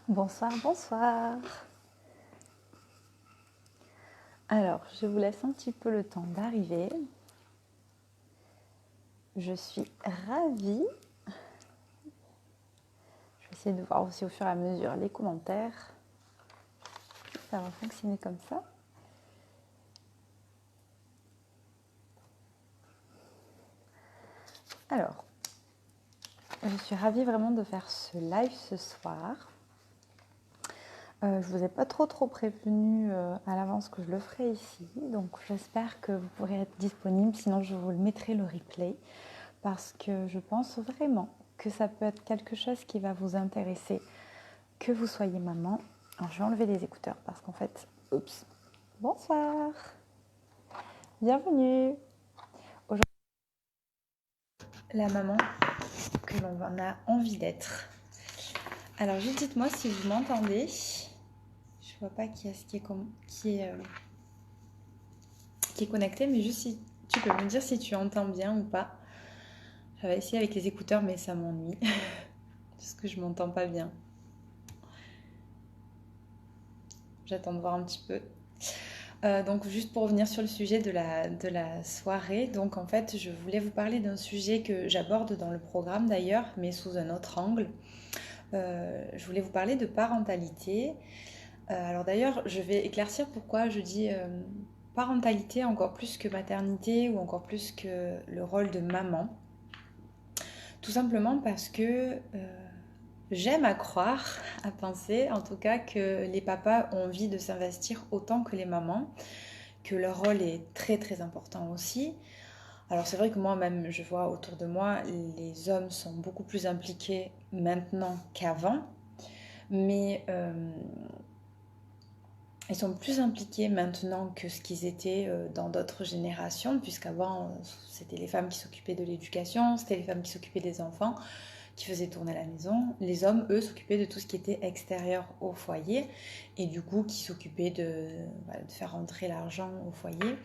Bonsoir, bonsoir. Alors, je vous laisse un petit peu le temps d'arriver. Je suis ravie. Je vais essayer de voir aussi au fur et à mesure les commentaires. Ça va fonctionner comme ça. Alors, je suis ravie vraiment de faire ce live ce soir. Je ne vous ai pas trop prévenu à l'avance que je le ferai ici, donc j'espère que vous pourrez être disponible, sinon je vous le mettrai le replay, parce que je pense vraiment que ça peut être quelque chose qui va vous intéresser, que vous soyez maman. Alors je vais enlever les écouteurs parce qu'en fait, oups, bonsoir, bienvenue. Aujourd'hui, la maman que l'on a envie d'être. Alors juste dites-moi si vous m'entendez. Je vois pas qui est connecté, mais juste si tu peux me dire si tu entends bien ou pas. J'avais essayé avec les écouteurs, mais ça m'ennuie. Parce que je m'entends pas bien. J'attends de voir un petit peu. Donc juste pour revenir sur le sujet de la soirée, donc en fait je voulais vous parler d'un sujet que j'aborde dans le programme d'ailleurs, mais sous un autre angle. Je voulais vous parler de parentalité. Alors d'ailleurs je vais éclaircir pourquoi je dis parentalité encore plus que maternité ou encore plus que le rôle de maman. Tout simplement parce que j'aime à croire, à penser en tout cas que les papas ont envie de s'investir autant que les mamans, que leur rôle est très très important aussi. Alors c'est vrai que moi-même je vois autour de moi les hommes sont beaucoup plus impliqués maintenant qu'avant, mais ils sont plus impliqués maintenant que ce qu'ils étaient dans d'autres générations, puisqu'avant c'était les femmes qui s'occupaient de l'éducation, c'était les femmes qui s'occupaient des enfants, qui faisaient tourner la maison. Les hommes, eux, s'occupaient de tout ce qui était extérieur au foyer et du coup qui s'occupaient de faire rentrer l'argent au foyer.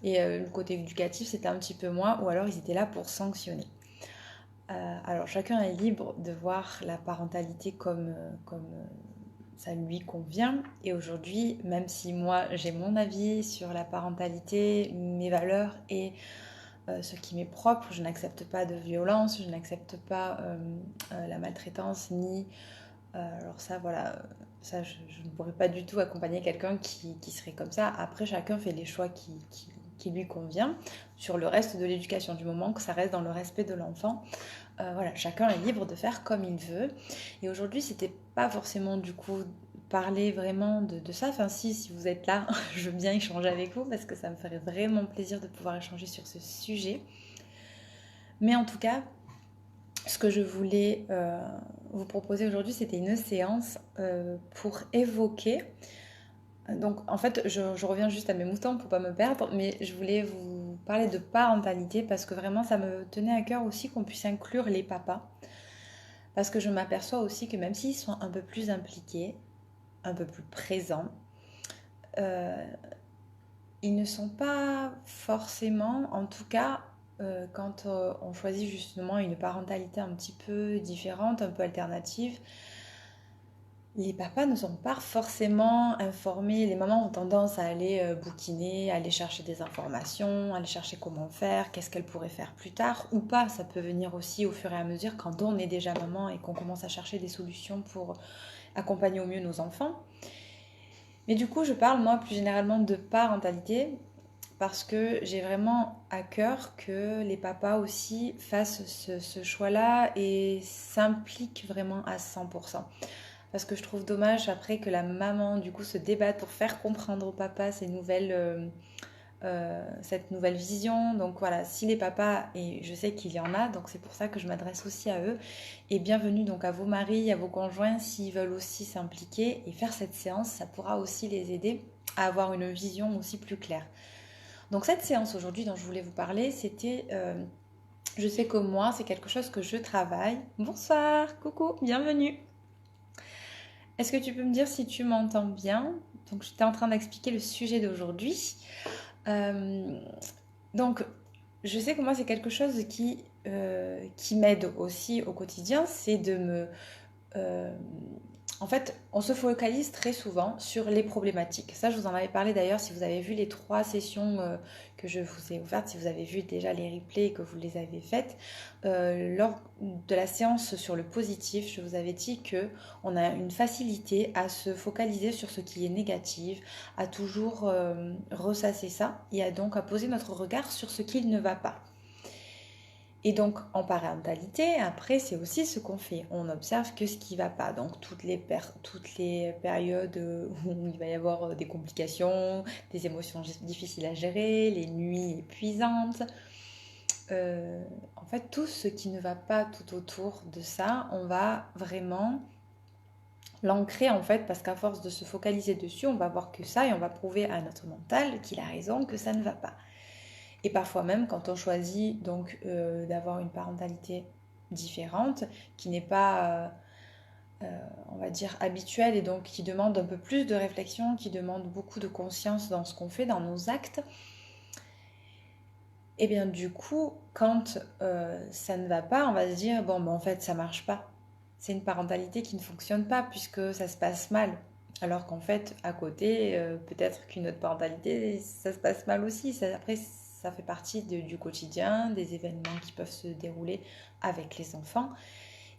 Et le côté éducatif, c'était un petit peu moins, ou alors ils étaient là pour sanctionner. Alors chacun est libre de voir la parentalité comme ça lui convient. Et aujourd'hui, même si moi j'ai mon avis sur la parentalité, mes valeurs et ce qui m'est propre, je n'accepte pas de violence, je n'accepte pas la maltraitance, ni... alors ça, voilà, ça je ne pourrais pas du tout accompagner quelqu'un qui serait comme ça. Après, chacun fait les choix qui lui convient sur le reste de l'éducation, du moment que ça reste dans le respect de l'enfant. Voilà, chacun est libre de faire comme il veut. Et aujourd'hui, c'était pas forcément du coup parler vraiment de ça. Enfin, si vous êtes là, je veux bien échanger avec vous parce que ça me ferait vraiment plaisir de pouvoir échanger sur ce sujet. Mais en tout cas, ce que je voulais vous proposer aujourd'hui, c'était une séance pour évoquer. Donc, en fait, je reviens juste à mes moutons pour pas me perdre, mais je voulais vous parler de parentalité parce que vraiment, ça me tenait à cœur aussi qu'on puisse inclure les papas. Parce que je m'aperçois aussi que même s'ils sont un peu plus impliqués, un peu plus présents, euh, ils ne sont pas forcément, en tout cas, quand on choisit justement une parentalité un petit peu différente, un peu alternative, les papas ne sont pas forcément informés. Les mamans ont tendance à aller bouquiner, à aller chercher des informations, à aller chercher comment faire, qu'est-ce qu'elles pourraient faire plus tard ou pas. Ça peut venir aussi au fur et à mesure quand on est déjà maman et qu'on commence à chercher des solutions pour accompagner au mieux nos enfants. Mais du coup, je parle moi plus généralement de parentalité parce que j'ai vraiment à cœur que les papas aussi fassent ce choix-là et s'impliquent vraiment à 100%. Parce que je trouve dommage après que la maman du coup se débatte pour faire comprendre au papa cette nouvelle vision. Donc voilà, si les papas, et je sais qu'il y en a, donc c'est pour ça que je m'adresse aussi à eux, et bienvenue donc à vos maris, à vos conjoints, s'ils veulent aussi s'impliquer et faire cette séance, ça pourra aussi les aider à avoir une vision aussi plus claire. Donc cette séance aujourd'hui dont je voulais vous parler, c'était... je sais que moi, c'est quelque chose que je travaille. Bonsoir, coucou, bienvenue. Est-ce que tu peux me dire si tu m'entends bien? Donc j'étais en train d'expliquer le sujet d'aujourd'hui. Euh, donc je sais que moi c'est quelque chose qui m'aide aussi au quotidien, c'est de me en fait, on se focalise très souvent sur les problématiques. Ça, je vous en avais parlé d'ailleurs si vous avez vu les 3 sessions que je vous ai offertes, si vous avez vu déjà les replays et que vous les avez faites. Lors de la séance sur le positif, je vous avais dit que on a une facilité à se focaliser sur ce qui est négatif, à toujours ressasser ça et donc à poser notre regard sur ce qui ne va pas. Et donc en parentalité, après, c'est aussi ce qu'on fait. On observe que ce qui ne va pas. Donc toutes les périodes où il va y avoir des complications, des émotions difficiles à gérer, les nuits épuisantes. En fait, tout ce qui ne va pas tout autour de ça, on va vraiment l'ancrer en fait, parce qu'à force de se focaliser dessus, on va voir que ça et on va prouver à notre mental qu'il a raison, que ça ne va pas. Et parfois même quand on choisit donc d'avoir une parentalité différente, qui n'est pas, on va dire, habituelle et donc qui demande un peu plus de réflexion, qui demande beaucoup de conscience dans ce qu'on fait, dans nos actes, et bien du coup, quand ça ne va pas, on va se dire, bon, ben, en fait, ça marche pas. C'est une parentalité qui ne fonctionne pas puisque ça se passe mal. Alors qu'en fait, à côté, peut-être qu'une autre parentalité, ça se passe mal aussi. Après, ça fait partie du quotidien, des événements qui peuvent se dérouler avec les enfants.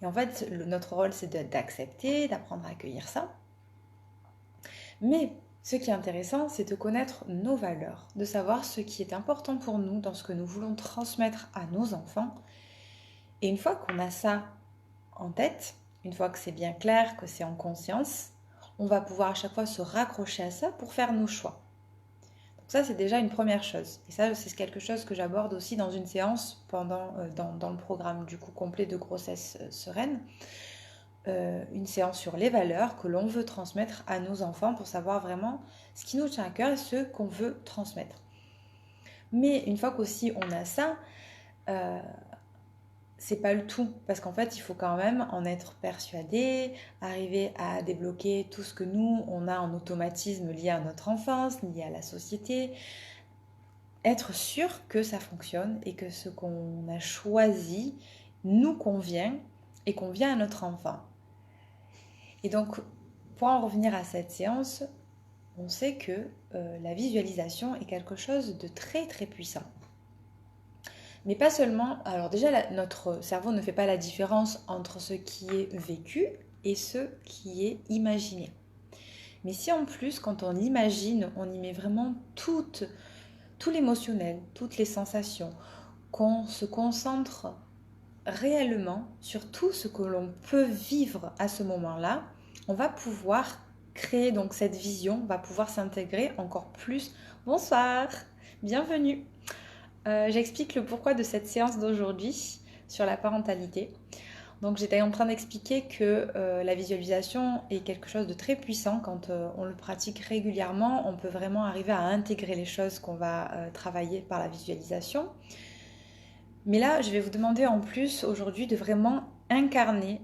Et en fait, notre rôle, c'est d'accepter, d'apprendre à accueillir ça. Mais ce qui est intéressant, c'est de connaître nos valeurs, de savoir ce qui est important pour nous dans ce que nous voulons transmettre à nos enfants. Et une fois qu'on a ça en tête, une fois que c'est bien clair, que c'est en conscience, on va pouvoir à chaque fois se raccrocher à ça pour faire nos choix. Donc ça, c'est déjà une première chose. Et ça, c'est quelque chose que j'aborde aussi dans une séance dans le programme du coup complet de grossesse sereine. Une séance sur les valeurs que l'on veut transmettre à nos enfants pour savoir vraiment ce qui nous tient à cœur et ce qu'on veut transmettre. Mais une fois qu'aussi on a ça, c'est pas le tout, parce qu'en fait il faut quand même en être persuadé, arriver à débloquer tout ce que nous on a en automatisme lié à notre enfance, lié à la société, être sûr que ça fonctionne et que ce qu'on a choisi nous convient et convient à notre enfant. Et donc pour en revenir à cette séance, on sait que la visualisation est quelque chose de très très puissant. Mais pas seulement, alors déjà notre cerveau ne fait pas la différence entre ce qui est vécu et ce qui est imaginé. Mais si en plus quand on imagine, on y met vraiment tout l'émotionnel, toutes les sensations, qu'on se concentre réellement sur tout ce que l'on peut vivre à ce moment-là, on va pouvoir créer donc cette vision, va pouvoir s'intégrer encore plus. Bonsoir, bienvenue. J'explique le pourquoi de cette séance d'aujourd'hui sur la parentalité. Donc j'étais en train d'expliquer que la visualisation est quelque chose de très puissant. Quand on le pratique régulièrement, on peut vraiment arriver à intégrer les choses qu'on va travailler par la visualisation. Mais là, je vais vous demander en plus aujourd'hui de vraiment incarner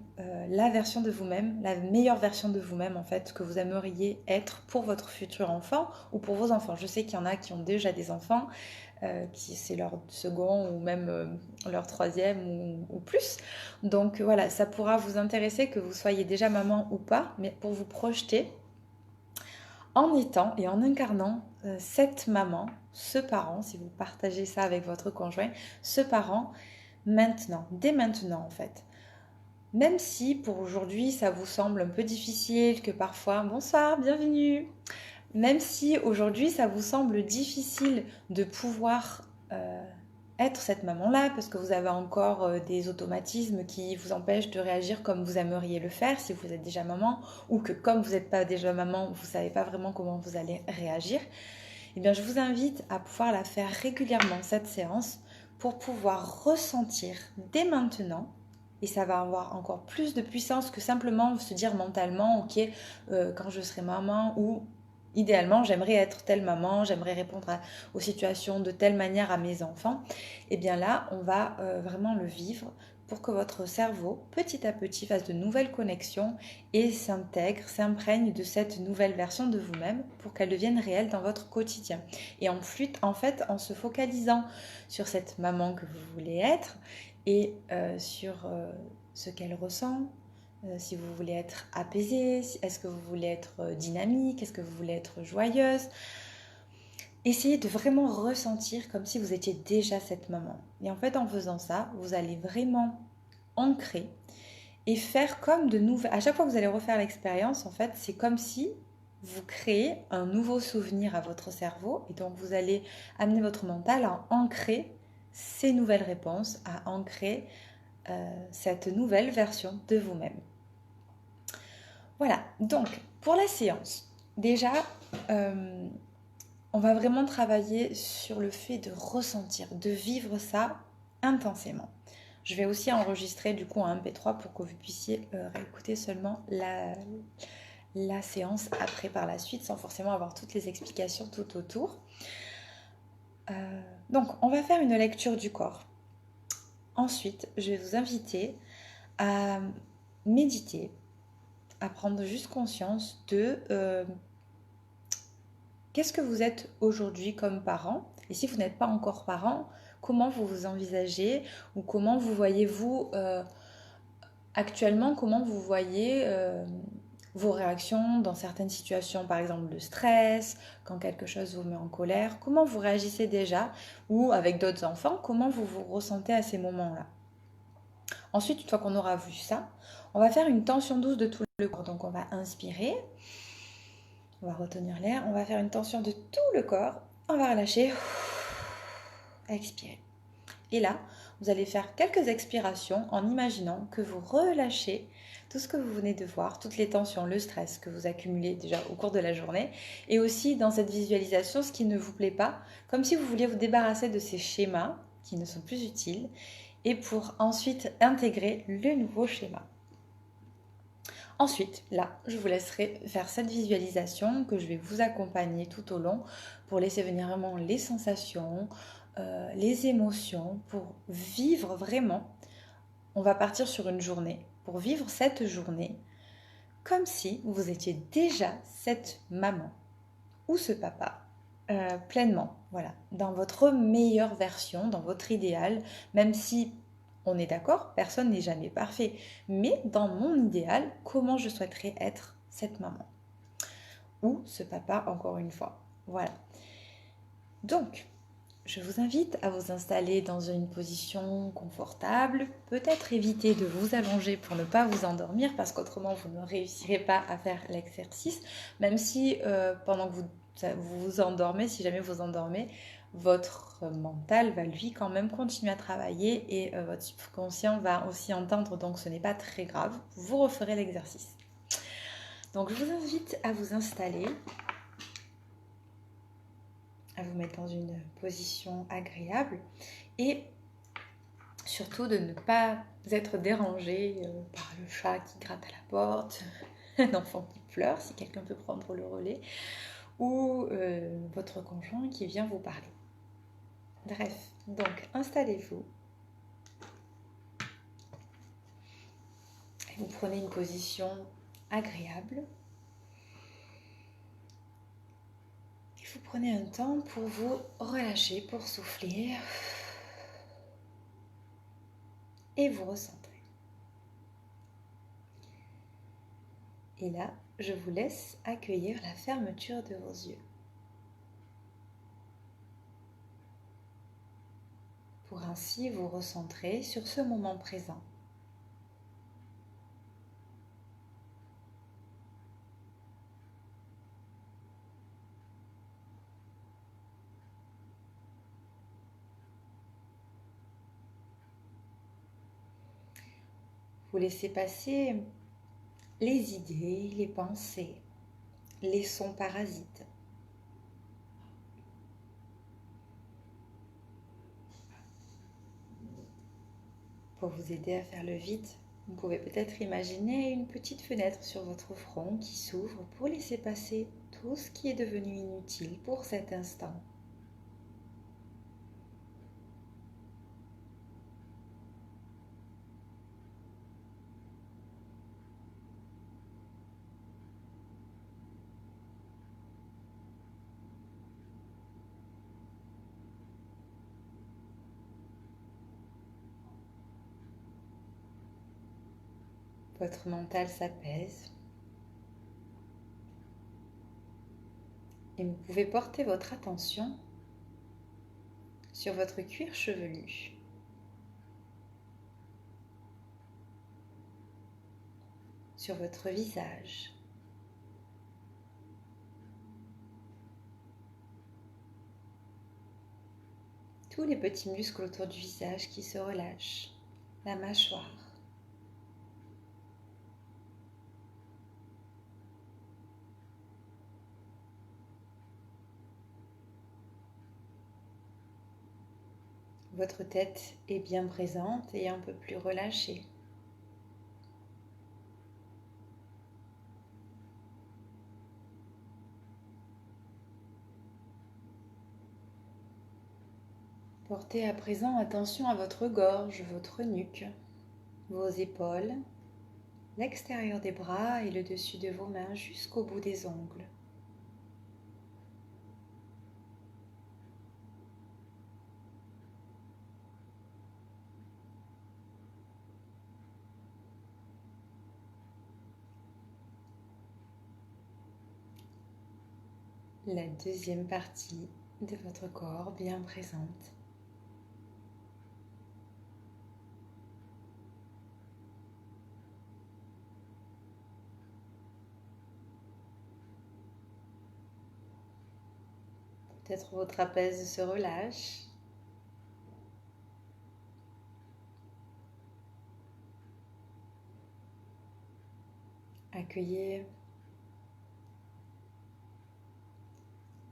la version de vous-même, la meilleure version de vous-même en fait, que vous aimeriez être pour votre futur enfant ou pour vos enfants. Je sais qu'il y en a qui ont déjà des enfants, qui c'est leur second ou même leur troisième ou plus. Donc voilà, ça pourra vous intéresser que vous soyez déjà maman ou pas, mais pour vous projeter en étant et en incarnant cette maman, ce parent, si vous partagez ça avec votre conjoint, ce parent maintenant, dès maintenant en fait. Même si pour aujourd'hui ça vous semble un peu difficile, que parfois, bonsoir, bienvenue, même si aujourd'hui ça vous semble difficile de pouvoir être cette maman-là, parce que vous avez encore des automatismes qui vous empêchent de réagir comme vous aimeriez le faire si vous êtes déjà maman, ou que comme vous n'êtes pas déjà maman, vous ne savez pas vraiment comment vous allez réagir, eh bien je vous invite à pouvoir la faire régulièrement, cette séance, pour pouvoir ressentir dès maintenant. Et ça va avoir encore plus de puissance que simplement se dire mentalement, ok, quand je serai maman, ou idéalement, j'aimerais être telle maman, j'aimerais répondre aux situations de telle manière à mes enfants. Et bien là, on va vraiment le vivre pour que votre cerveau, petit à petit, fasse de nouvelles connexions et s'intègre, s'imprègne de cette nouvelle version de vous-même pour qu'elle devienne réelle dans votre quotidien. Et en fait, en se focalisant sur cette maman que vous voulez être et sur ce qu'elle ressent, si vous voulez être apaisée, est-ce que vous voulez être dynamique, est-ce que vous voulez être joyeuse. Essayez de vraiment ressentir comme si vous étiez déjà cette maman. Et en fait, en faisant ça, vous allez vraiment ancrer et faire comme de nouvelles... À chaque fois que vous allez refaire l'expérience, en fait, c'est comme si vous créez un nouveau souvenir à votre cerveau. Et donc, vous allez amener votre mental à ancrer ces nouvelles réponses, à ancrer cette nouvelle version de vous-même. Voilà, donc, pour la séance, déjà... on va vraiment travailler sur le fait de ressentir, de vivre ça intensément. Je vais aussi enregistrer du coup un MP3 pour que vous puissiez réécouter seulement la séance après par la suite sans forcément avoir toutes les explications tout autour. Donc on va faire une lecture du corps. Ensuite, je vais vous inviter à méditer, à prendre juste conscience de qu'est-ce que vous êtes aujourd'hui comme parent. Et si vous n'êtes pas encore parent, comment vous vous envisagez ou comment vous voyez-vous actuellement, comment vous voyez vos réactions dans certaines situations, par exemple le stress, quand quelque chose vous met en colère, comment vous réagissez déjà, ou avec d'autres enfants, comment vous vous ressentez à ces moments-là. Ensuite, une fois qu'on aura vu ça, on va faire une tension douce de tout le corps. Donc on va inspirer, on va retenir l'air, on va faire une tension de tout le corps, on va relâcher, expirer. Et là, vous allez faire quelques expirations en imaginant que vous relâchez tout ce que vous venez de voir, toutes les tensions, le stress que vous accumulez déjà au cours de la journée, et aussi dans cette visualisation, ce qui ne vous plaît pas, comme si vous vouliez vous débarrasser de ces schémas qui ne sont plus utiles, et pour ensuite intégrer le nouveau schéma. Ensuite, là, je vous laisserai faire cette visualisation que je vais vous accompagner tout au long pour laisser venir vraiment les sensations, les émotions, pour vivre vraiment. On va partir sur une journée, pour vivre cette journée comme si vous étiez déjà cette maman ou ce papa pleinement, voilà, dans votre meilleure version, dans votre idéal, même si on est d'accord, personne n'est jamais parfait, mais dans mon idéal, comment je souhaiterais être cette maman ou ce papa, encore une fois. Voilà. Donc, je vous invite à vous installer dans une position confortable, peut-être éviter de vous allonger pour ne pas vous endormir parce qu'autrement vous ne réussirez pas à faire l'exercice, même si pendant que vous vous endormez, si jamais vous endormez, votre mental va lui quand même continuer à travailler et votre subconscient va aussi entendre, donc ce n'est pas très grave, vous referez l'exercice. Donc je vous invite à vous installer, à vous mettre dans une position agréable et surtout de ne pas être dérangé par le chat qui gratte à la porte, un enfant qui pleure si quelqu'un peut prendre le relais, ou votre conjoint qui vient vous parler. Bref, donc installez-vous. Et vous prenez une position agréable. Et vous prenez un temps pour vous relâcher, pour souffler. Et vous recentrer. Et là, je vous laisse accueillir la fermeture de vos yeux. Pour ainsi vous recentrer sur ce moment présent. Vous laissez passer les idées, les pensées, les sons parasites. Pour vous aider à faire le vide, vous pouvez peut-être imaginer une petite fenêtre sur votre front qui s'ouvre pour laisser passer tout ce qui est devenu inutile pour cet instant. Votre mental s'apaise. Et vous pouvez porter votre attention sur votre cuir chevelu. Sur votre visage. Tous les petits muscles autour du visage qui se relâchent. La mâchoire. Votre tête est bien présente et un peu plus relâchée. Portez à présent attention à votre gorge, votre nuque, vos épaules, l'extérieur des bras et le dessus de vos mains jusqu'au bout des ongles. La deuxième partie de votre corps bien présente. Peut-être vos trapèzes se relâchent. Accueillez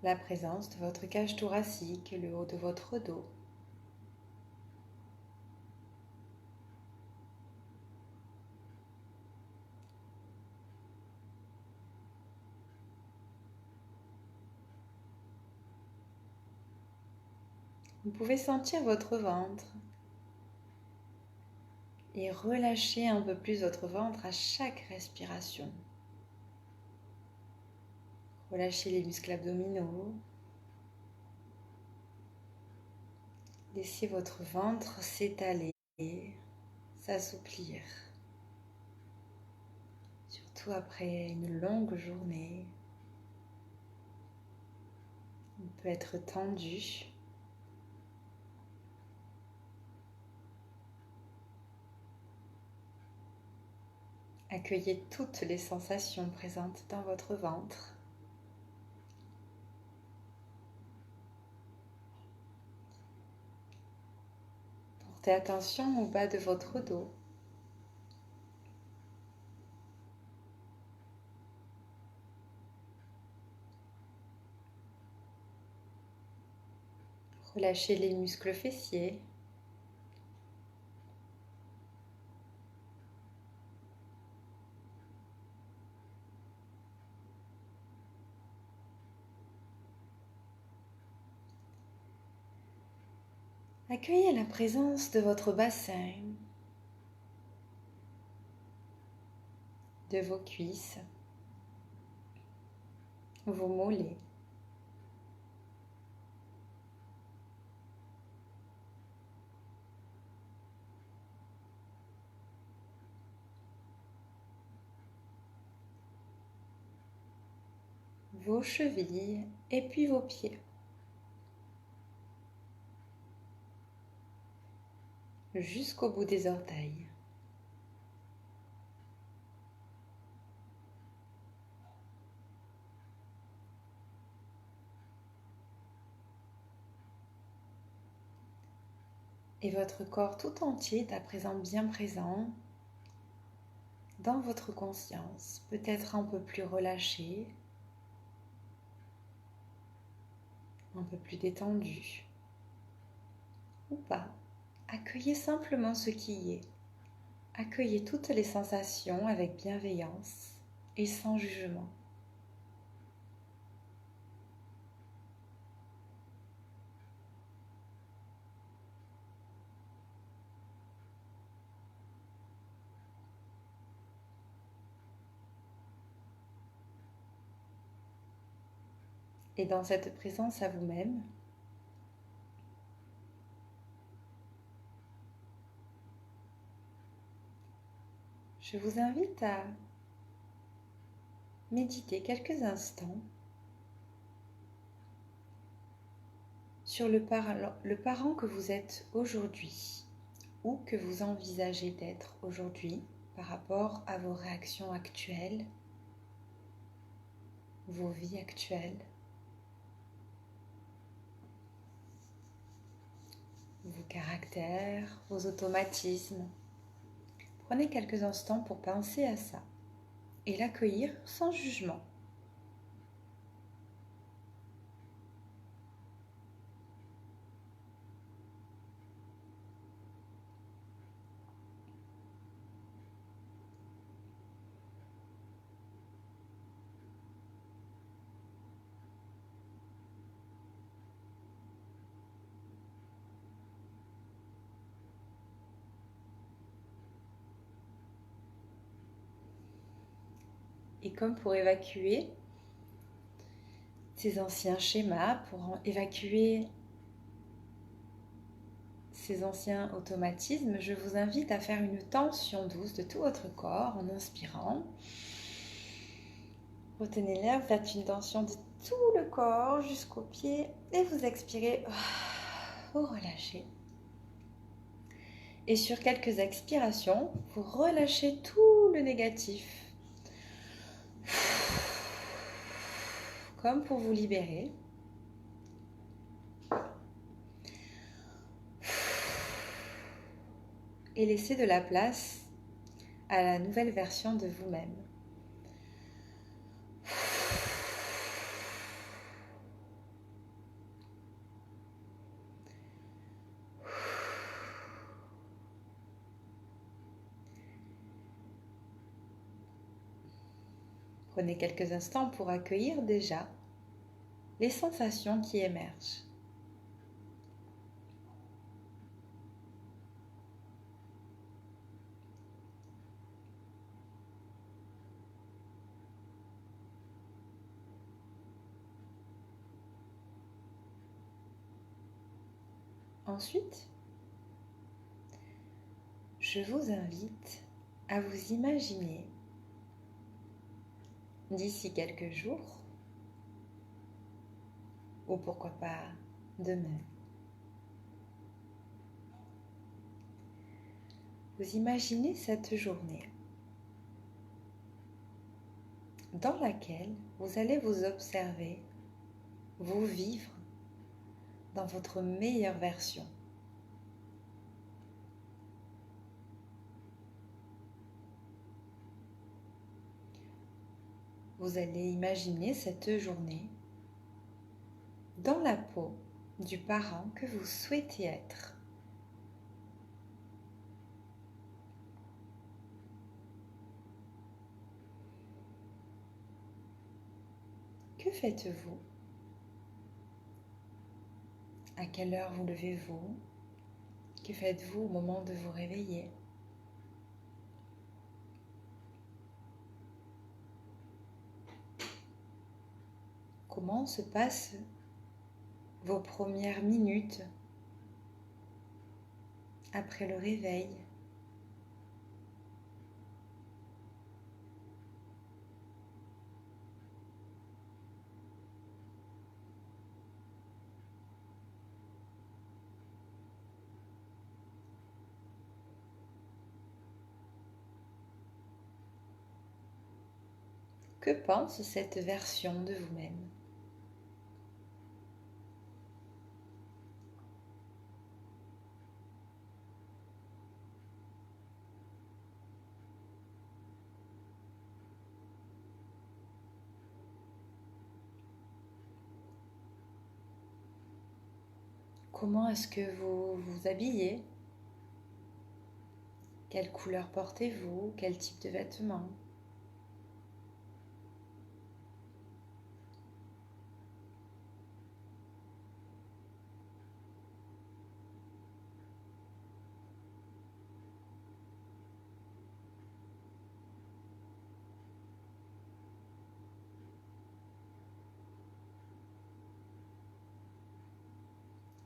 la présence de votre cage thoracique, le haut de votre dos. Vous pouvez sentir votre ventre et relâcher un peu plus votre ventre à chaque respiration. Relâchez les muscles abdominaux. Laissez votre ventre s'étaler, s'assouplir. Surtout après une longue journée. Il peut être tendu. Accueillez toutes les sensations présentes dans votre ventre. Portez attention au bas de votre dos. Relâchez les muscles fessiers. Accueillez la présence de votre bassin, de vos cuisses, vos mollets. Vos chevilles et puis vos pieds. Jusqu'au bout des orteils. Et votre corps tout entier est à présent bien présent dans votre conscience, peut-être un peu plus relâché, un peu plus détendu, ou pas. Accueillez simplement ce qui y est. Accueillez toutes les sensations avec bienveillance et sans jugement. Et dans cette présence à vous-même, je vous invite à méditer quelques instants sur le parent que vous êtes aujourd'hui ou que vous envisagez d'être aujourd'hui par rapport à vos réactions actuelles, vos vies actuelles, vos caractères, vos automatismes. Prenez quelques instants pour penser à ça et l'accueillir sans jugement. Et comme pour évacuer ces anciens schémas, pour évacuer ces anciens automatismes, je vous invite à faire une tension douce de tout votre corps en inspirant. Retenez l'air, faites une tension de tout le corps jusqu'aux pieds et vous expirez, vous relâchez. Et sur quelques expirations, vous relâchez tout le négatif. Comme pour vous libérer. Et laissez de la place à la nouvelle version de vous-même. Prenez quelques instants pour accueillir déjà les sensations qui émergent. Ensuite, je vous invite à vous imaginer d'ici quelques jours, ou pourquoi pas demain, vous imaginez cette journée dans laquelle vous allez vous observer, vous vivre dans votre meilleure version. Vous allez imaginer cette journée dans la peau du parent que vous souhaitez être. Que faites-vous? À quelle heure vous levez-vous? Que faites-vous au moment de vous réveiller? Comment se passent vos premières minutes après le réveil? Que pense cette version de vous-même? Comment est-ce que vous vous habillez? Quelle couleur portez-vous? Quel type de vêtements?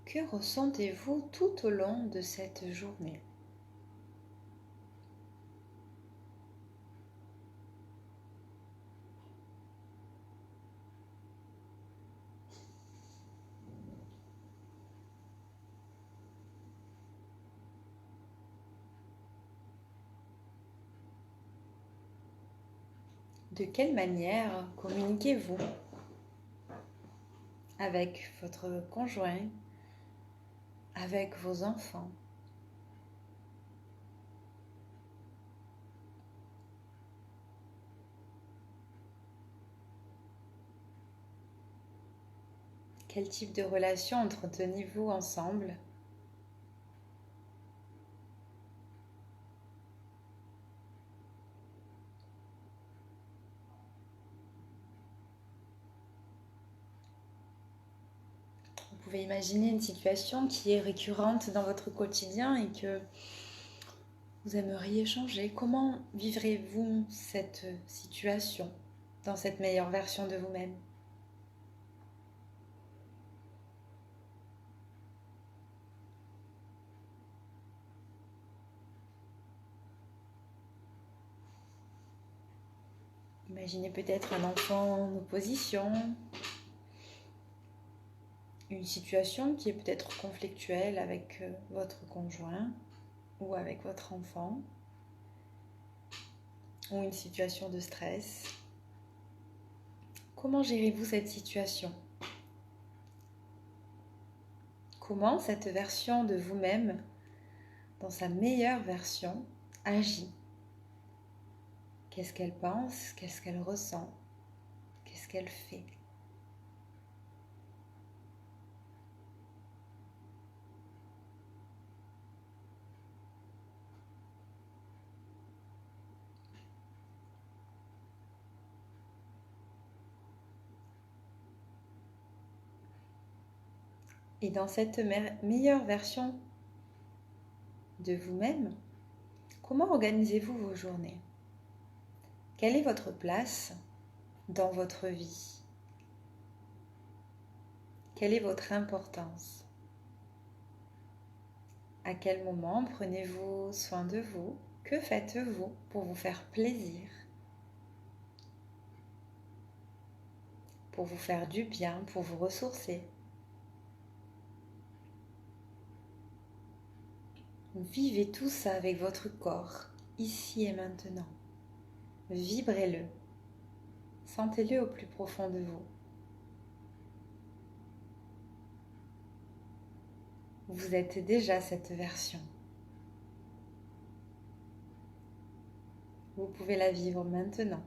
Que ressentez-vous tout au long de cette journée? De quelle manière communiquez-vous avec votre conjoint, avec vos enfants? Quel type de relation entretenez-vous ensemble? Vous pouvez imaginer une situation qui est récurrente dans votre quotidien et que vous aimeriez changer. Comment vivrez-vous cette situation dans cette meilleure version de vous-même? Imaginez peut-être un enfant en opposition, une situation qui est peut-être conflictuelle avec votre conjoint ou avec votre enfant, ou une situation de stress. Comment gérez-vous cette situation? Comment cette version de vous-même, dans sa meilleure version, agit? Qu'est-ce qu'elle pense? Qu'est-ce qu'elle ressent? Qu'est-ce qu'elle fait? Et dans cette meilleure version de vous-même, comment organisez-vous vos journées? Quelle est votre place dans votre vie? Quelle est votre importance? À quel moment prenez-vous soin de vous? Que faites-vous pour vous faire plaisir? Pour vous faire du bien, pour vous ressourcer? Vivez tout ça avec votre corps, ici et maintenant. Vibrez-le. Sentez-le au plus profond de vous. Vous êtes déjà cette version. Vous pouvez la vivre maintenant.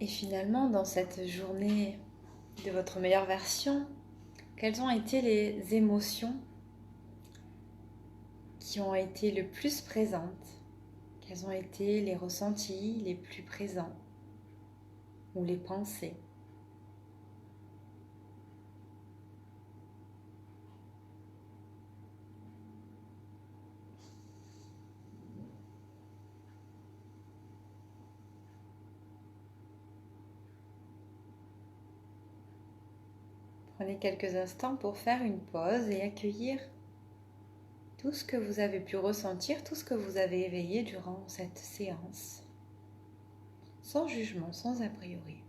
Et finalement, dans cette journée de votre meilleure version, quelles ont été les émotions qui ont été le plus présentes? Quels ont été les ressentis les plus présents ou les pensées? Prenez quelques instants pour faire une pause et accueillir tout ce que vous avez pu ressentir, tout ce que vous avez éveillé durant cette séance, sans jugement, sans a priori.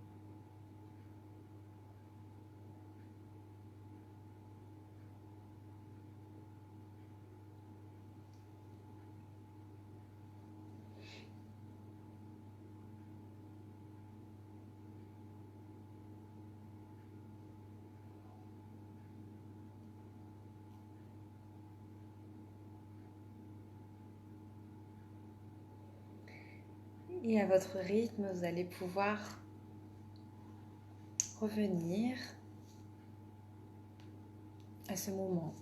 Et à votre rythme, vous allez pouvoir revenir à ce moment.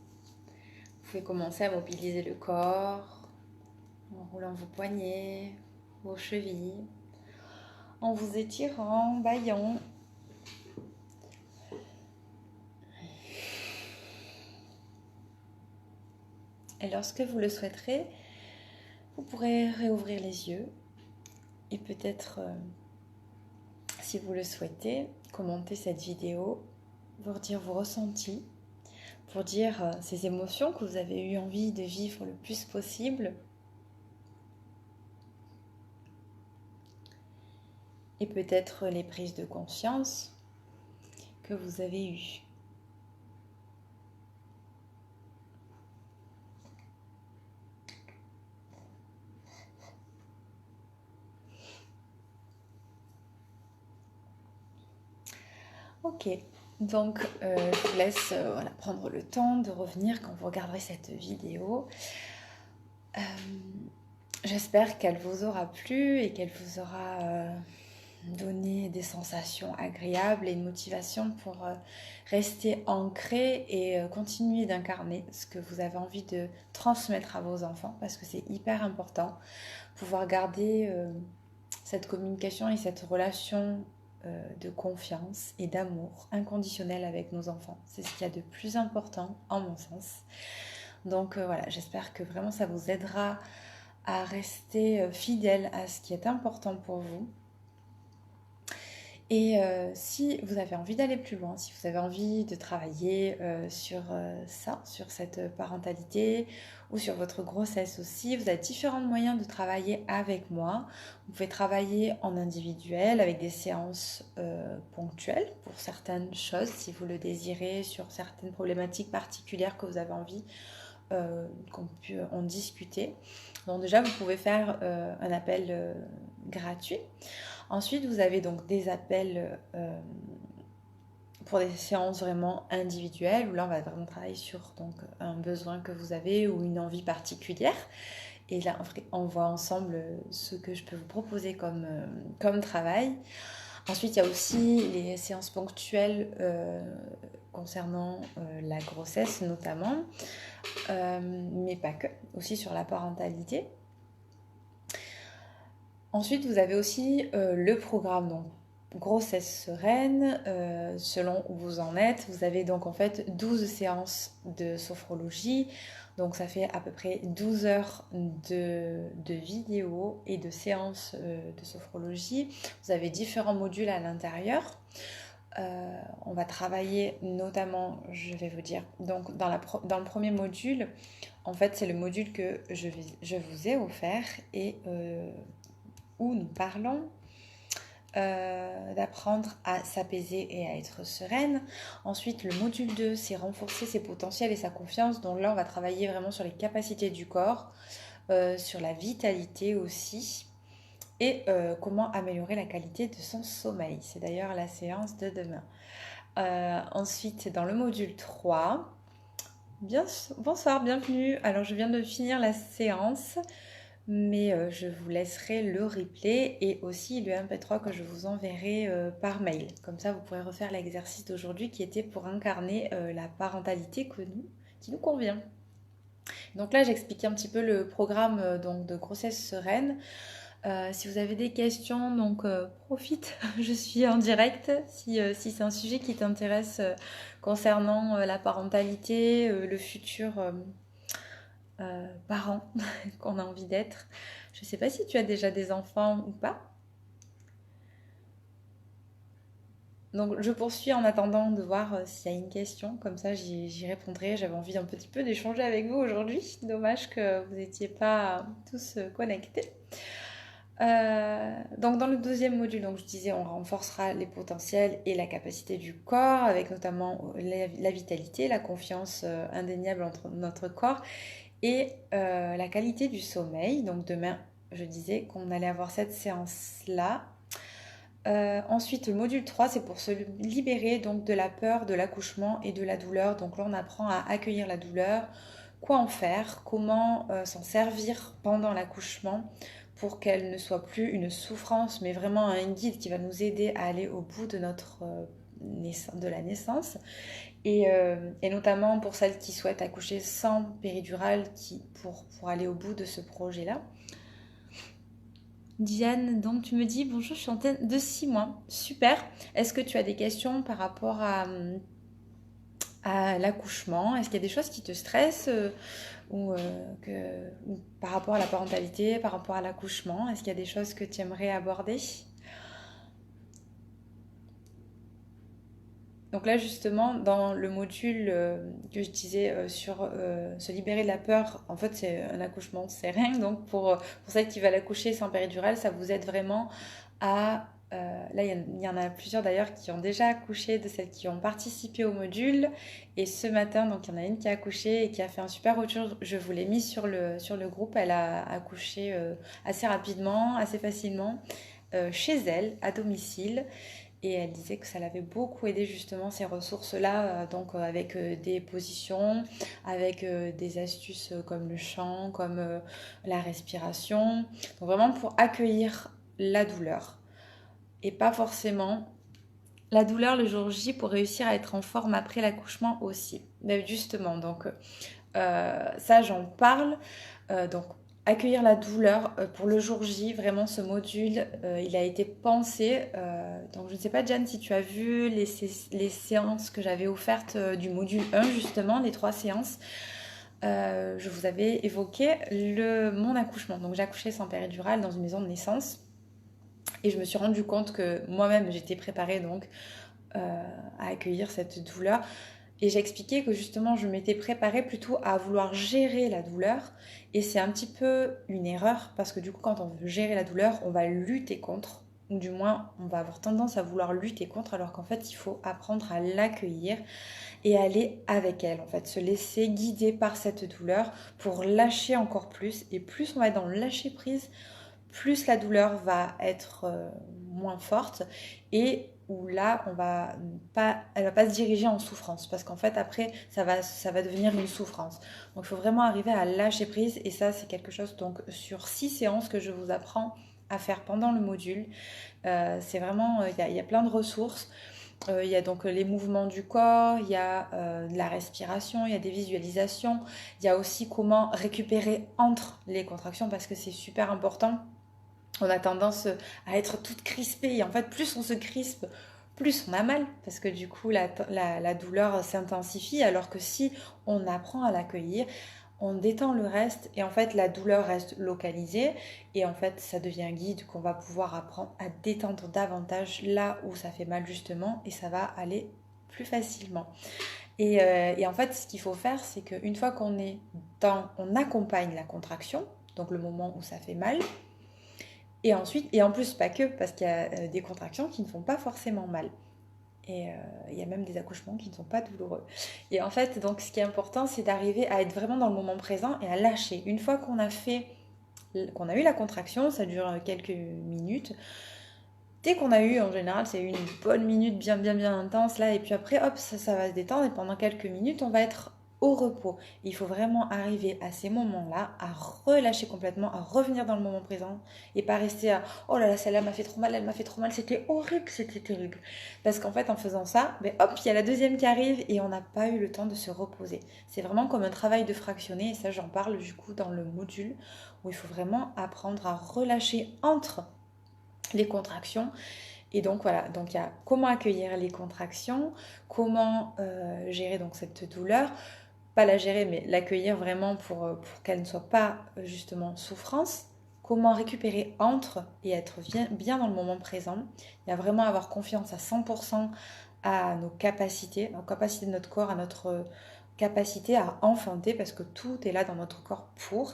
Vous pouvez commencer à mobiliser le corps en roulant vos poignets, vos chevilles, en vous étirant, en bâillant. Et lorsque vous le souhaiterez, vous pourrez réouvrir les yeux et peut-être, si vous le souhaitez, commenter cette vidéo, vous dire vos ressentis, pour dire ces émotions que vous avez eu envie de vivre le plus possible. et peut-être les prises de conscience que vous avez eues. Ok, donc je vous laisse prendre le temps de revenir quand vous regarderez cette vidéo. J'espère qu'elle vous aura plu et qu'elle vous aura donné des sensations agréables et une motivation pour rester ancré et continuer d'incarner ce que vous avez envie de transmettre à vos enfants, parce que c'est hyper important, pouvoir garder cette communication et cette relation de confiance et d'amour inconditionnel avec nos enfants. C'est ce qu'il y a de plus important en mon sens. Donc voilà, j'espère que vraiment ça vous aidera à rester fidèle à ce qui est important pour vous. Et si vous avez envie d'aller plus loin, si vous avez envie de travailler sur ça, sur cette parentalité ou sur votre grossesse aussi, vous avez différents moyens de travailler avec moi. Vous pouvez travailler en individuel avec des séances ponctuelles pour certaines choses, si vous le désirez, sur certaines problématiques particulières que vous avez envie qu'on puisse en discuter. Donc déjà, vous pouvez faire un appel gratuit. Ensuite, vous avez donc des appels pour des séances vraiment individuelles, où là, on va vraiment travailler sur donc, un besoin que vous avez ou une envie particulière. Et là, on voit ensemble ce que je peux vous proposer comme travail. Ensuite, il y a aussi les séances ponctuelles concernant la grossesse notamment, mais pas que, aussi sur la parentalité. Ensuite, vous avez aussi le programme donc, grossesse sereine, selon où vous en êtes. Vous avez donc en fait 12 séances de sophrologie. Donc ça fait à peu près 12 heures de vidéos et de séances de sophrologie. Vous avez différents modules à l'intérieur. On va travailler notamment, je vais vous dire, donc dans le premier module, en fait c'est le module que je vous ai offert et où nous parlons d'apprendre à s'apaiser et à être sereine. Ensuite, le module 2, c'est renforcer ses potentiels et sa confiance. Donc là, on va travailler vraiment sur les capacités du corps, sur la vitalité aussi, et comment améliorer la qualité de son sommeil. C'est d'ailleurs la séance de demain. Ensuite, dans le module 3, bonsoir, bienvenue. Alors, je viens de finir la séance, mais je vous laisserai le replay et aussi le MP3 que je vous enverrai par mail. Comme ça, vous pourrez refaire l'exercice d'aujourd'hui qui était pour incarner la parentalité qui nous convient. Donc là, j'expliquais un petit peu le programme donc, de grossesse sereine. Si vous avez des questions, donc profite, je suis en direct. Si c'est un sujet qui t'intéresse concernant la parentalité, le futur parent qu'on a envie d'être. Je ne sais pas si tu as déjà des enfants ou pas. Donc je poursuis en attendant de voir s'il y a une question, comme ça j'y répondrai. J'avais envie un petit peu d'échanger avec vous aujourd'hui. Dommage que vous n'étiez pas tous connectés. Donc dans le deuxième module, donc je disais, on renforcera les potentiels et la capacité du corps, avec notamment la vitalité, la confiance indéniable entre notre corps et la qualité du sommeil. Donc demain, je disais qu'on allait avoir cette séance-là. Ensuite, le module 3, c'est pour se libérer donc, de la peur, de l'accouchement et de la douleur. Donc là, on apprend à accueillir la douleur, quoi en faire, comment s'en servir pendant l'accouchement pour qu'elle ne soit plus une souffrance, mais vraiment un guide qui va nous aider à aller au bout de de la naissance. Et notamment pour celles qui souhaitent accoucher sans péridurale, pour aller au bout de ce projet-là. Diane, donc tu me dis, bonjour, je suis enceinte de 6 mois. Super. Est-ce que tu as des questions par rapport à l'accouchement? Est-ce qu'il y a des choses qui te stressent ou par rapport à la parentalité, par rapport à l'accouchement? Est-ce qu'il y a des choses que tu aimerais aborder? Donc là, justement, dans le module que je disais sur se libérer de la peur, en fait, c'est un accouchement serein. Donc, pour celles qui veulent accoucher sans péridurale, ça vous aide vraiment à Là, il y en a plusieurs d'ailleurs qui ont déjà accouché, de celles qui ont participé au module. Et ce matin, donc il y en a une qui a accouché et qui a fait un super retour. Je vous l'ai mis sur le groupe. Elle a accouché assez rapidement, assez facilement, chez elle, à domicile. Et elle disait que ça l'avait beaucoup aidé justement ces ressources-là, donc avec des positions, avec des astuces comme le chant, comme la respiration. Donc vraiment pour accueillir la douleur et pas forcément la douleur le jour J pour réussir à être en forme après l'accouchement aussi. Mais justement, donc ça j'en parle. Donc accueillir la douleur pour le jour J, vraiment ce module, il a été pensé. Donc je ne sais pas Jeanne si tu as vu les séances que j'avais offertes du module 1 justement, les 3 séances. Je vous avais évoqué mon accouchement. Donc j'ai accouché sans péridurale dans une maison de naissance. Et je me suis rendu compte que moi-même, j'étais préparée donc à accueillir cette douleur. Et j'ai expliqué que justement, je m'étais préparée plutôt à vouloir gérer la douleur. Et c'est un petit peu une erreur parce que du coup, quand on veut gérer la douleur, on va lutter contre. Ou du moins, on va avoir tendance à vouloir lutter contre, alors qu'en fait, il faut apprendre à l'accueillir et aller avec elle. En fait, se laisser guider par cette douleur pour lâcher encore plus. Et plus on va être dans le lâcher prise, plus la douleur va être moins forte et où là, elle va pas se diriger en souffrance parce qu'en fait, après, ça va devenir une souffrance. Donc, il faut vraiment arriver à lâcher prise et ça, c'est quelque chose donc sur 6 séances que je vous apprends à faire pendant le module. C'est vraiment, il y a plein de ressources. Il y a donc les mouvements du corps, il y a de la respiration, il y a des visualisations. Il y a aussi comment récupérer entre les contractions parce que c'est super important. On a tendance à être toute crispée et en fait plus on se crispe, plus on a mal parce que du coup la douleur s'intensifie alors que si on apprend à l'accueillir, on détend le reste et en fait la douleur reste localisée et en fait ça devient un guide qu'on va pouvoir apprendre à détendre davantage là où ça fait mal justement et ça va aller plus facilement. Et en fait ce qu'il faut faire c'est qu'une fois on accompagne la contraction, donc le moment où ça fait mal, et ensuite, et en plus, pas que, parce qu'il y a des contractions qui ne font pas forcément mal. Et il y a même des accouchements qui ne sont pas douloureux. Et en fait, donc, ce qui est important, c'est d'arriver à être vraiment dans le moment présent et à lâcher. Une fois qu'on a eu la contraction, ça dure quelques minutes. Dès qu'on a eu, en général, c'est une bonne minute bien intense là, et puis après, hop, ça va se détendre, et pendant quelques minutes, on va être au repos. Il faut vraiment arriver à ces moments-là, à relâcher complètement, à revenir dans le moment présent, et pas rester à oh là là, celle-là m'a fait trop mal, elle m'a fait trop mal, c'était horrible, c'était terrible. Parce qu'en fait, en faisant ça, ben, hop, il y a la deuxième qui arrive, et on n'a pas eu le temps de se reposer. C'est vraiment comme un travail de fractionner, et ça, j'en parle du coup dans le module, où il faut vraiment apprendre à relâcher entre les contractions. Et donc voilà, donc il y a comment accueillir les contractions, comment gérer donc cette douleur, pas la gérer mais l'accueillir vraiment pour qu'elle ne soit pas justement souffrance, comment récupérer entre et être bien dans le moment présent. Il y a vraiment avoir confiance à 100% à nos capacités de notre corps, à notre capacité à enfanter parce que tout est là dans notre corps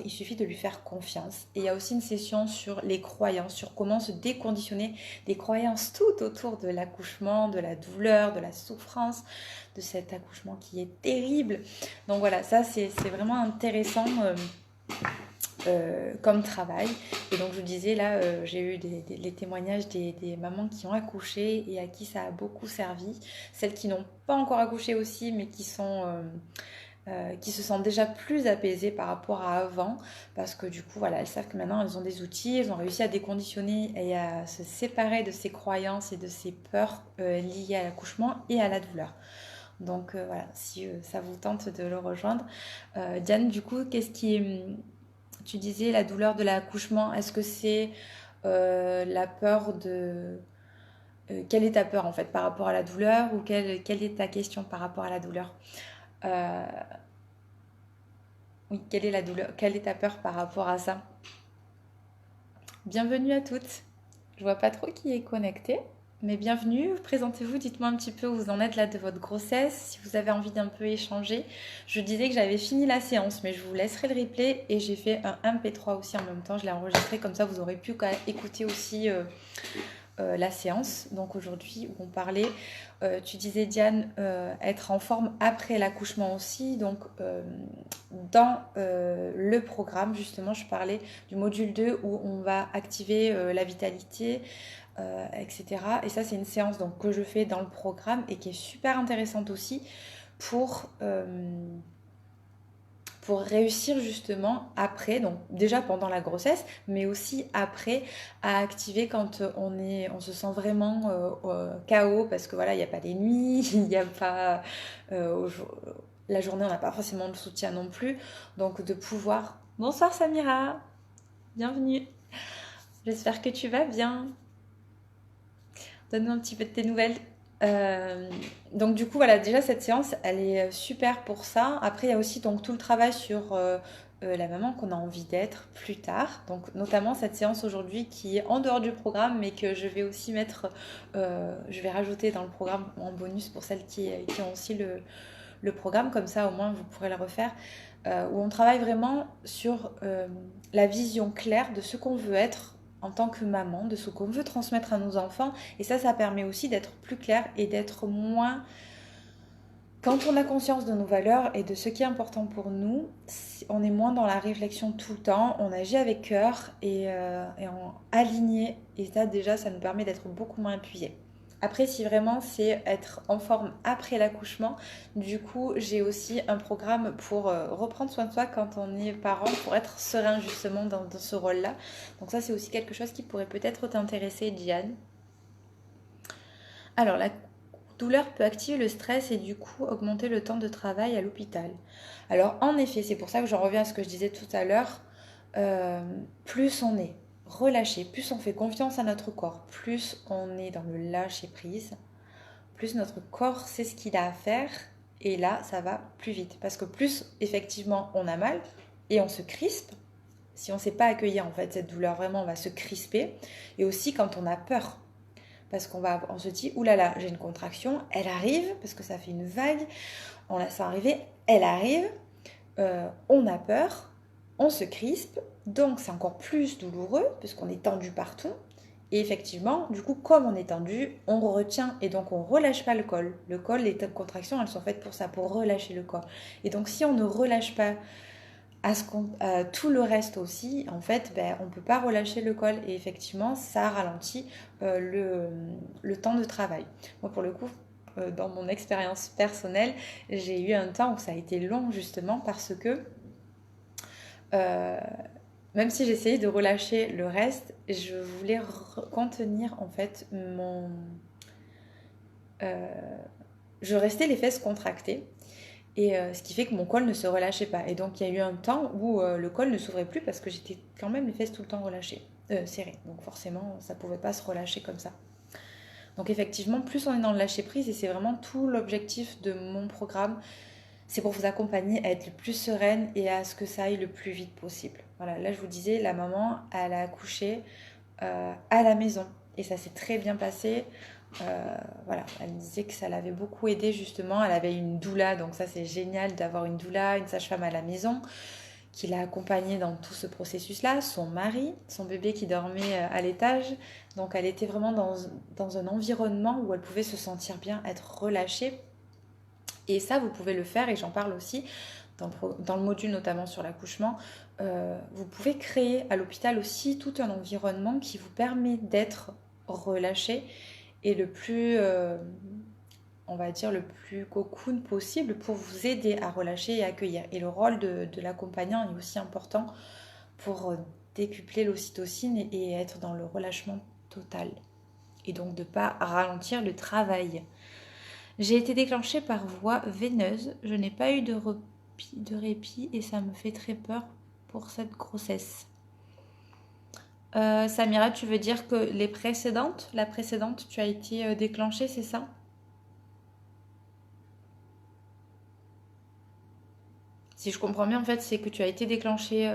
il suffit de lui faire confiance. Et il y a aussi une session sur les croyances, sur comment se déconditionner des croyances tout autour de l'accouchement, de la douleur, de la souffrance, de cet accouchement qui est terrible. Donc voilà, ça c'est vraiment intéressant comme travail. Et donc je vous disais là, j'ai eu les témoignages des mamans qui ont accouché et à qui ça a beaucoup servi. Celles qui n'ont pas encore accouché aussi, mais qui se sentent déjà plus apaisées par rapport à avant, parce que du coup voilà, elles savent que maintenant elles ont des outils, elles ont réussi à déconditionner et à se séparer de ces croyances et de ces peurs liées à l'accouchement et à la douleur. Donc voilà, si ça vous tente de le rejoindre. Diane, du coup, tu disais la douleur de l'accouchement, est-ce que c'est la peur de... quelle est ta peur en fait par rapport à la douleur ou quelle est ta question par rapport à la douleur? Oui, quelle est la douleur? Quelle est ta peur par rapport à ça? Bienvenue à toutes. Je vois pas trop qui est connecté, mais bienvenue. Présentez-vous, dites-moi un petit peu où vous en êtes là de votre grossesse, si vous avez envie d'un peu échanger. Je disais que j'avais fini la séance, mais je vous laisserai le replay et j'ai fait un MP3 aussi en même temps. Je l'ai enregistré, comme ça vous aurez pu écouter aussi la séance. Donc aujourd'hui, où on parlait, tu disais Diane, être en forme après l'accouchement aussi. Donc dans le programme, justement, je parlais du module 2 où on va activer la vitalité, etc. Et ça, c'est une séance donc, que je fais dans le programme et qui est super intéressante aussi pour réussir justement après, donc déjà pendant la grossesse, mais aussi après à activer quand on se sent vraiment KO parce que voilà, il n'y a pas les nuits, il n'y a pas la journée, on n'a pas forcément de soutien non plus, donc de pouvoir. Bonsoir Samira, bienvenue. J'espère que tu vas bien. Donne-nous un petit peu de tes nouvelles. Donc du coup voilà, déjà cette séance elle est super pour ça. Après il y a aussi donc tout le travail sur la maman qu'on a envie d'être plus tard. Donc notamment cette séance aujourd'hui qui est en dehors du programme mais que je vais aussi mettre, je vais rajouter dans le programme en bonus pour celles qui ont aussi le programme, comme ça au moins vous pourrez le refaire, où on travaille vraiment sur la vision claire de ce qu'on veut être en tant que maman, de ce qu'on veut transmettre à nos enfants. Et ça permet aussi d'être plus clair et d'être moins... Quand on a conscience de nos valeurs et de ce qui est important pour nous, on est moins dans la réflexion tout le temps, on agit avec cœur et en aligné. Et ça déjà, ça nous permet d'être beaucoup moins épuisés. Après, si vraiment c'est être en forme après l'accouchement, du coup, j'ai aussi un programme pour reprendre soin de soi quand on est parent, pour être serein justement dans ce rôle-là. Donc ça, c'est aussi quelque chose qui pourrait peut-être t'intéresser, Diane. Alors, la douleur peut activer le stress et du coup augmenter le temps de travail à l'hôpital. Alors, en effet, c'est pour ça que j'en reviens à ce que je disais tout à l'heure, plus on est relâché, plus on fait confiance à notre corps, plus on est dans le lâcher prise, plus notre corps sait ce qu'il a à faire et là ça va plus vite parce que plus effectivement on a mal et on se crispe. Si on ne sait pas accueillir en fait cette douleur, vraiment on va se crisper. Et aussi quand on a peur, parce on se dit oulala, j'ai une contraction, elle arrive parce que ça fait une vague, on la sent arriver, elle arrive, on a peur, on se crispe, donc c'est encore plus douloureux puisqu'on est tendu partout. Et effectivement, du coup, comme on est tendu, on retient et donc on ne relâche pas le col. Le col, les contractions, elles sont faites pour ça, pour relâcher le corps. Et donc si on ne relâche pas tout le reste aussi, en fait, on ne peut pas relâcher le col. Et effectivement, ça ralentit le temps de travail. Moi, pour le coup, dans mon expérience personnelle, j'ai eu un temps où ça a été long justement parce que même si j'essayais de relâcher le reste, je voulais contenir en fait je restais les fesses contractées et ce qui fait que mon col ne se relâchait pas. Et donc il y a eu un temps où le col ne s'ouvrait plus parce que j'étais quand même les fesses tout le temps relâchées, serrées. Donc forcément ça ne pouvait pas se relâcher comme ça. Donc effectivement, plus on est dans le lâcher prise, et c'est vraiment tout l'objectif de mon programme, c'est pour vous accompagner à être le plus sereine et à ce que ça aille le plus vite possible. Voilà, là je vous disais, la maman, elle a accouché à la maison et ça s'est très bien passé. Voilà, elle me disait que ça l'avait beaucoup aidé justement. Elle avait une doula, donc ça c'est génial d'avoir une doula, une sage-femme à la maison qui l'a accompagnée dans tout ce processus-là, son mari, son bébé qui dormait à l'étage. Donc elle était vraiment dans un environnement où elle pouvait se sentir bien, être relâchée. Et ça, vous pouvez le faire, et j'en parle aussi dans le module notamment sur l'accouchement. Vous pouvez créer à l'hôpital aussi tout un environnement qui vous permet d'être relâché et le plus, on va dire, le plus cocoon possible pour vous aider à relâcher et accueillir. Et le rôle de l'accompagnant est aussi important pour décupler l'ocytocine et être dans le relâchement total. Et donc de ne pas ralentir le travail. J'ai été déclenchée par voie veineuse. Je n'ai pas eu de répit et ça me fait très peur pour cette grossesse. Samira, tu veux dire que la précédente, tu as été déclenchée, c'est ça? Si je comprends bien, en fait, c'est que tu as été déclenchée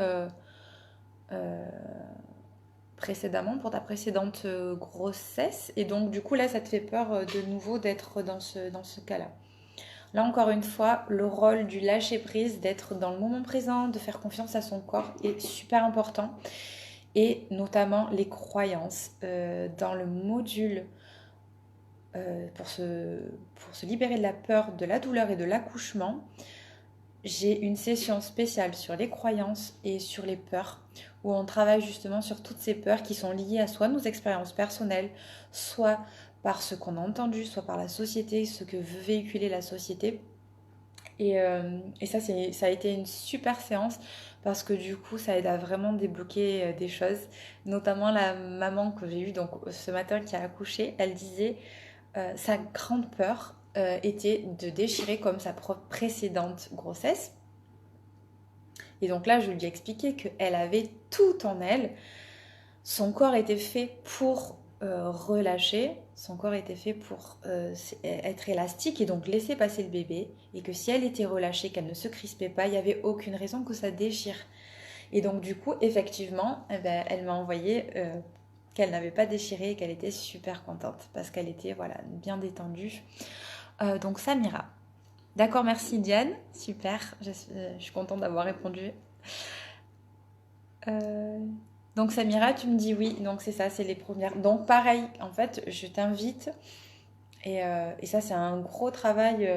précédemment pour ta précédente grossesse. Et donc, du coup, là, ça te fait peur de nouveau d'être dans ce cas-là. Là, encore une fois, le rôle du lâcher-prise, d'être dans le moment présent, de faire confiance à son corps est super important. et notamment les croyances. Dans le module pour se libérer de la peur, de la douleur et de l'accouchement, j'ai une session spéciale sur les croyances et sur les peurs, où on travaille justement sur toutes ces peurs qui sont liées à soit nos expériences personnelles, soit par ce qu'on a entendu, soit par la société, ce que veut véhiculer la société. Et ça, ça a été une super séance parce que du coup, ça aide à vraiment débloquer des choses. Notamment la maman que j'ai eue donc, ce matin qui a accouché, elle disait sa grande peur était de déchirer comme sa précédente grossesse. Et donc là, je lui ai expliqué qu'elle avait tout en elle. Son corps était fait pour relâcher, son corps était fait pour être élastique et donc laisser passer le bébé. Et que si elle était relâchée, qu'elle ne se crispait pas, il n'y avait aucune raison que ça déchire. Et donc du coup, effectivement, eh ben, elle m'a envoyé qu'elle n'avait pas déchiré et qu'elle était super contente parce qu'elle était voilà, bien détendue. Donc Samira. D'accord, merci Diane. Super, je suis contente d'avoir répondu. Donc Samira, tu me dis oui. Donc c'est ça, c'est les premières. Donc pareil, en fait, je t'invite. Et ça, c'est un gros travail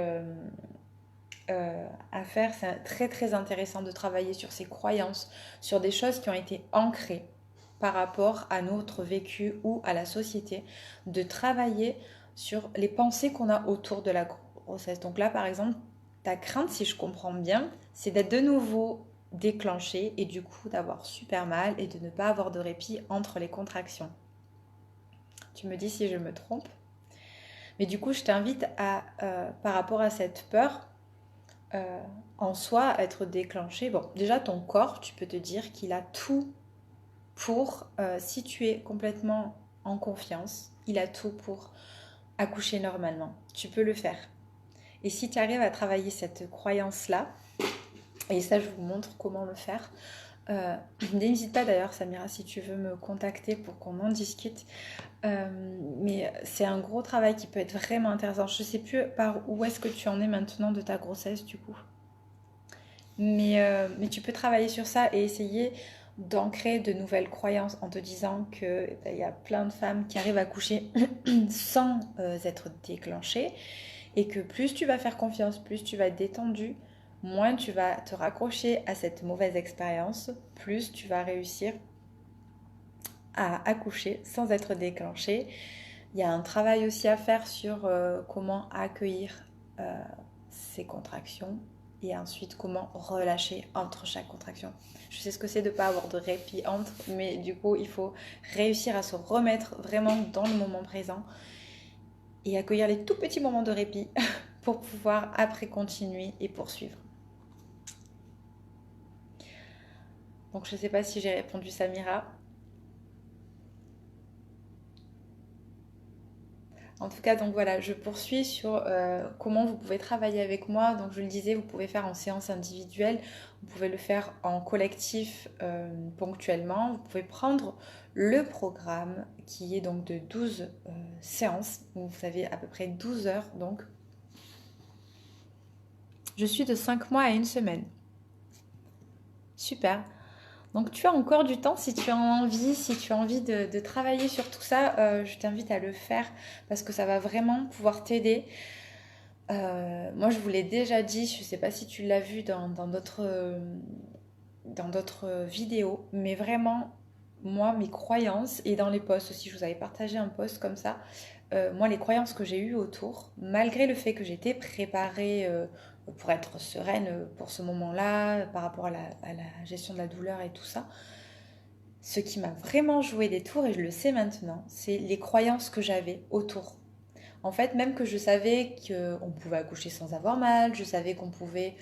à faire. C'est très très intéressant de travailler sur ses croyances, sur des choses qui ont été ancrées par rapport à notre vécu ou à la société. De travailler sur les pensées qu'on a autour de la grossesse. Donc là, par exemple, ta crainte, si je comprends bien, c'est d'être de nouveau déclenché et du coup d'avoir super mal et de ne pas avoir de répit entre les contractions. Tu me dis si je me trompe. Mais du coup, je t'invite à, par rapport à cette peur, en soi, à être déclenché. Bon, déjà, ton corps, tu peux te dire qu'il a tout pour, si tu es complètement en confiance, il a tout pour accoucher normalement. Tu peux le faire. Et si tu arrives à travailler cette croyance-là, et ça, je vous montre comment le faire. N'hésite pas d'ailleurs, Samira, si tu veux me contacter pour qu'on en discute. Mais c'est un gros travail qui peut être vraiment intéressant. Je ne sais plus par où est-ce que tu en es maintenant de ta grossesse, du coup. Mais tu peux travailler sur ça et essayer d'ancrer de nouvelles croyances en te disant qu'il y a plein de femmes qui arrivent à coucher sans être déclenchées et que plus tu vas faire confiance, plus tu vas être détendu, moins tu vas te raccrocher à cette mauvaise expérience, plus tu vas réussir à accoucher sans être déclenché. Il y a un travail aussi à faire sur comment accueillir ces contractions et ensuite comment relâcher entre chaque contraction. Je sais ce que c'est de ne pas avoir de répit entre, mais du coup il faut réussir à se remettre vraiment dans le moment présent et accueillir les tout petits moments de répit pour pouvoir après continuer et poursuivre. Donc je ne sais pas si j'ai répondu Samira. En tout cas, donc voilà, je poursuis sur comment vous pouvez travailler avec moi. Donc je le disais, vous pouvez faire en séance individuelle, vous pouvez le faire en collectif ponctuellement. Vous pouvez prendre le programme qui est donc de 12 séances. Donc vous avez à peu près 12 heures. Donc je suis de 5 mois à 1 semaine. Super. Donc tu as encore du temps si tu as envie, de travailler sur tout ça, je t'invite à le faire parce que ça va vraiment pouvoir t'aider. Moi je vous l'ai déjà dit, je ne sais pas si tu l'as vu dans d'autres vidéos, mais vraiment moi mes croyances et dans les posts aussi, je vous avais partagé un post comme ça. Moi les croyances que j'ai eues autour, malgré le fait que j'étais préparée pour être sereine pour ce moment-là, par rapport à la gestion de la douleur et tout ça. Ce qui m'a vraiment joué des tours, et je le sais maintenant, c'est les croyances que j'avais autour. En fait, même que je savais qu'on pouvait accoucher sans avoir mal, je savais qu'on pouvait...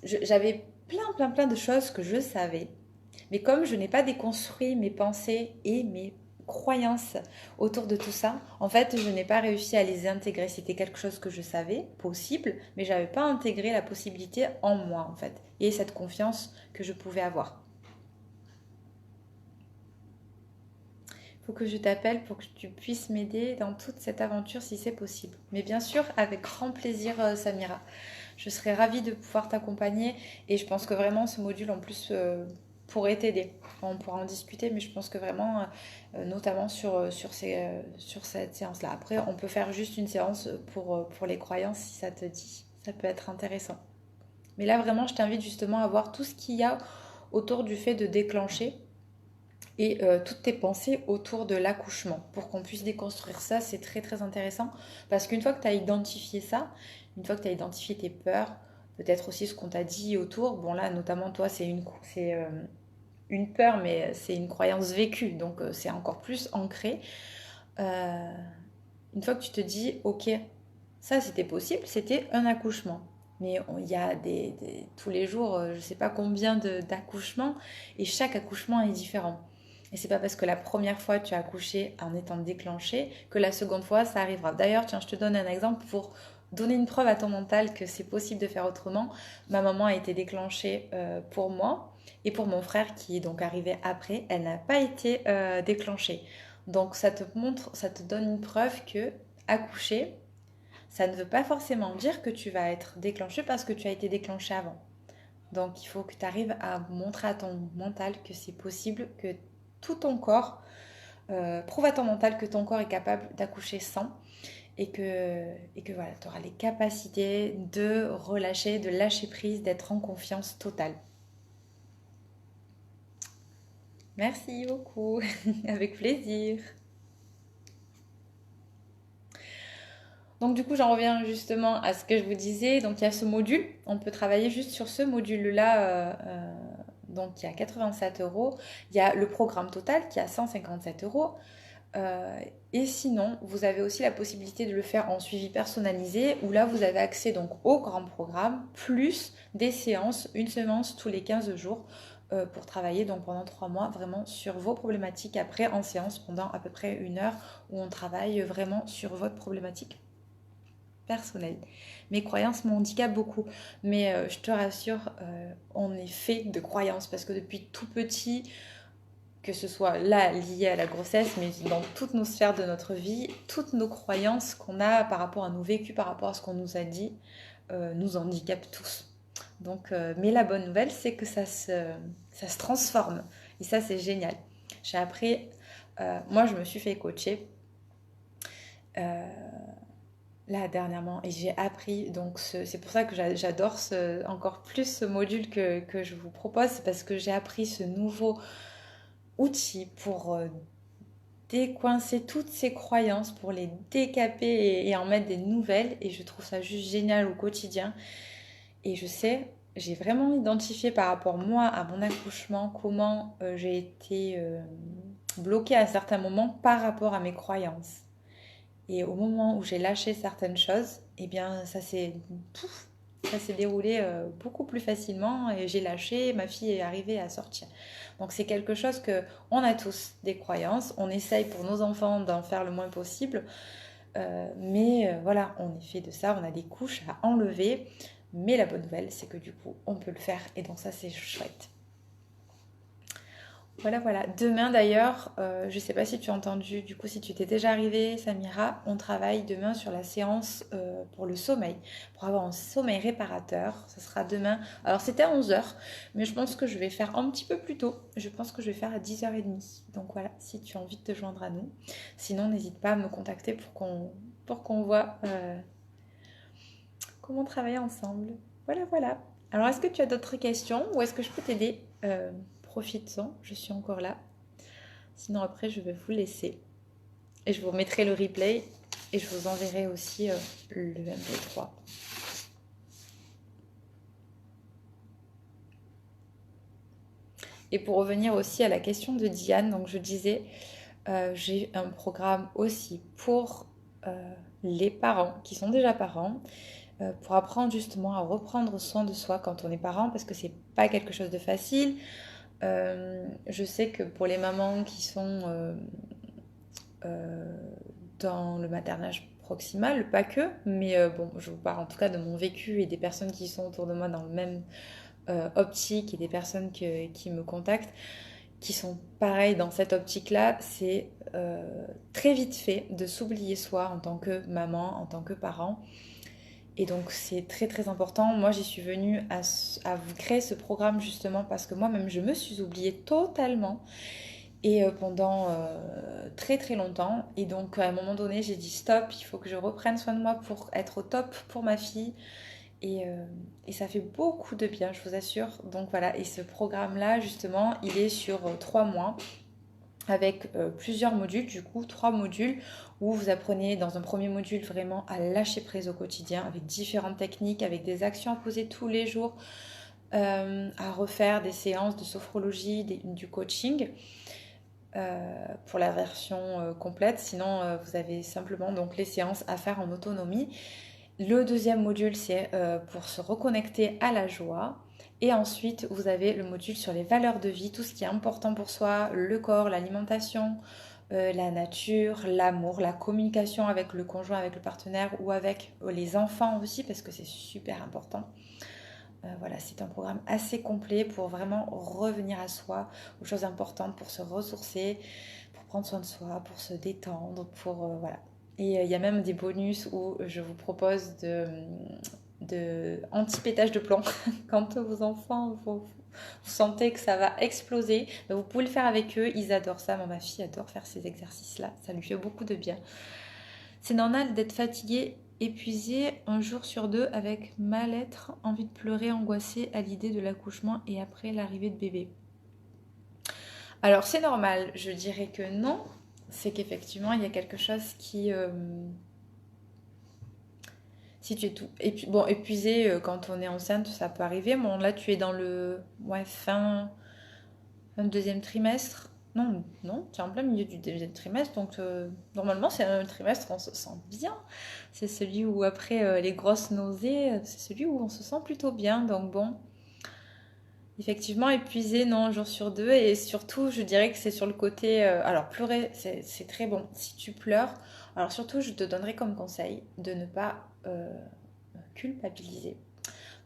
j'avais plein de choses que je savais. Mais comme je n'ai pas déconstruit mes pensées et mes croyances autour de tout ça, en fait, je n'ai pas réussi à les intégrer. C'était quelque chose que je savais, possible, mais je n'avais pas intégré la possibilité en moi, en fait, et cette confiance que je pouvais avoir. Il faut que je t'appelle pour que tu puisses m'aider dans toute cette aventure si c'est possible. Mais bien sûr, avec grand plaisir, Samira. Je serais ravie de pouvoir t'accompagner et je pense que vraiment ce module en plus pourrait t'aider. On pourra en discuter, mais je pense que vraiment, notamment sur cette séance-là. Après, on peut faire juste une séance pour les croyances si ça te dit. Ça peut être intéressant. Mais là, vraiment, je t'invite justement à voir tout ce qu'il y a autour du fait de déclencher et toutes tes pensées autour de l'accouchement. Pour qu'on puisse déconstruire ça, c'est très très intéressant. Parce qu'une fois que tu as identifié ça, une fois que tu as identifié tes peurs, peut-être aussi ce qu'on t'a dit autour, bon là, notamment toi, c'est une peur, mais c'est une croyance vécue, donc c'est encore plus ancré. Euh, une fois que tu te dis, ok, ça c'était possible, c'était un accouchement. Mais il y a tous les jours, je ne sais pas combien d'accouchements, et chaque accouchement est différent. Et c'est pas parce que la première fois tu as accouché en étant déclenché que la seconde fois ça arrivera. D'ailleurs, tiens, je te donne un exemple pour donner une preuve à ton mental que c'est possible de faire autrement. Ma maman a été déclenchée pour moi et pour mon frère qui est donc arrivé après, elle n'a pas été déclenchée. Donc ça te montre, ça te donne une preuve que accoucher, ça ne veut pas forcément dire que tu vas être déclenché parce que tu as été déclenché avant. Donc il faut que tu arrives à montrer à ton mental que c'est possible, que tout ton corps, prouve à ton mental que ton corps est capable d'accoucher sans et que voilà, tu auras les capacités de relâcher, de lâcher prise, d'être en confiance totale. Merci beaucoup, avec plaisir. Donc du coup, j'en reviens justement à ce que je vous disais. Donc il y a ce module, on peut travailler juste sur ce module-là. Donc il y a 87 euros. Il y a le programme total qui est à 157 euros. Et sinon, vous avez aussi la possibilité de le faire en suivi personnalisé, où là, vous avez accès donc au grand programme, plus des séances, une séance tous les 15 jours, pour travailler donc pendant 3 mois vraiment sur vos problématiques. Après, en séance, pendant à peu près 1 heure, où on travaille vraiment sur votre problématique personnelle. Mes croyances m'handicapent beaucoup, mais je te rassure, on est fait de croyances, parce que depuis tout petit, que ce soit là lié à la grossesse, mais dans toutes nos sphères de notre vie, toutes nos croyances qu'on a par rapport à nos vécus, par rapport à ce qu'on nous a dit, nous handicapent tous. Donc, mais la bonne nouvelle, c'est que ça se transforme. Et ça, c'est génial. J'ai appris, moi, je me suis fait coacher là dernièrement et j'ai appris, donc c'est pour ça que j'adore encore plus ce module que je vous propose, c'est parce que j'ai appris ce nouveau outil pour décoincer toutes ces croyances, pour les décaper et en mettre des nouvelles. Et je trouve ça juste génial au quotidien. Et je sais, j'ai vraiment identifié par rapport moi à mon accouchement comment j'ai été bloquée à certains moments par rapport à mes croyances. Et au moment où j'ai lâché certaines choses, eh bien ça s'est déroulé beaucoup plus facilement et j'ai lâché, ma fille est arrivée à sortir. Donc c'est quelque chose que on a tous des croyances, on essaye pour nos enfants d'en faire le moins possible, mais voilà, on est fait de ça, on a des couches à enlever, mais la bonne nouvelle c'est que du coup on peut le faire et donc ça c'est chouette. Voilà. Demain d'ailleurs, je ne sais pas si tu as entendu, du coup si tu t'es déjà arrivé, Samira, on travaille demain sur la séance pour le sommeil, pour avoir un sommeil réparateur. Ça sera demain. Alors c'était à 11h, mais je pense que je vais faire un petit peu plus tôt. Je pense que je vais faire à 10h30. Donc voilà, si tu as envie de te joindre à nous. Sinon, n'hésite pas à me contacter pour qu'on voit comment travailler ensemble. Voilà. Alors est-ce que tu as d'autres questions ou est-ce que je peux t'aider Profites-en, je suis encore là. Sinon après je vais vous laisser. Et je vous remettrai le replay et je vous enverrai aussi le MP3. Et pour revenir aussi à la question de Diane, donc je disais, j'ai un programme aussi pour les parents qui sont déjà parents, pour apprendre justement à reprendre soin de soi quand on est parent, parce que c'est pas quelque chose de facile. Je sais que pour les mamans qui sont dans le maternage proximal, pas que, mais bon, je vous parle en tout cas de mon vécu et des personnes qui sont autour de moi dans le même optique et des personnes qui me contactent, qui sont pareilles dans cette optique-là. C'est très vite fait de s'oublier soi en tant que maman, en tant que parent. Et donc c'est très très important. Moi j'y suis venue à vous créer ce programme justement parce que moi-même je me suis oubliée totalement et pendant très très longtemps. Et donc à un moment donné j'ai dit stop, il faut que je reprenne soin de moi pour être au top pour ma fille. Et ça fait beaucoup de bien, je vous assure. Donc voilà, et ce programme-là justement il est sur 3 mois avec plusieurs modules, du coup 3 modules où vous apprenez dans un premier module vraiment à lâcher prise au quotidien avec différentes techniques, avec des actions à poser tous les jours, à refaire des séances de sophrologie, du coaching pour la version complète. Sinon, vous avez simplement donc les séances à faire en autonomie. Le deuxième module, c'est pour se reconnecter à la joie. Et ensuite, vous avez le module sur les valeurs de vie, tout ce qui est important pour soi, le corps, l'alimentation, la nature, l'amour, la communication avec le conjoint, avec le partenaire ou avec les enfants aussi, parce que c'est super important. Voilà, c'est un programme assez complet pour vraiment revenir à soi, aux choses importantes, pour se ressourcer, pour prendre soin de soi, pour se détendre, pour voilà. Et il y a même des bonus où je vous propose de anti-pétage de plomb. Quand vos enfants, vous sentez que ça va exploser, ben vous pouvez le faire avec eux. Ils adorent ça. Moi, ma fille adore faire ces exercices-là. Ça lui fait beaucoup de bien. C'est normal d'être fatigué, épuisé un jour sur deux avec mal-être, envie de pleurer, angoissé à l'idée de l'accouchement et après l'arrivée de bébé. Alors c'est normal, je dirais que non. C'est qu'effectivement il y a quelque chose qui... si tu es tout... bon, épuisé quand on est enceinte, ça peut arriver. Bon là tu es dans le fin deuxième trimestre. Non, non, tu es en plein milieu du deuxième trimestre, donc normalement c'est un trimestre où on se sent bien. C'est celui où après les grosses nausées, c'est celui où on se sent plutôt bien. Donc bon, effectivement épuisé, non, un jour sur deux. Et surtout, je dirais que c'est sur le côté... alors pleurer, c'est très bon. Si tu pleures, alors surtout, je te donnerais comme conseil de ne pas culpabiliser.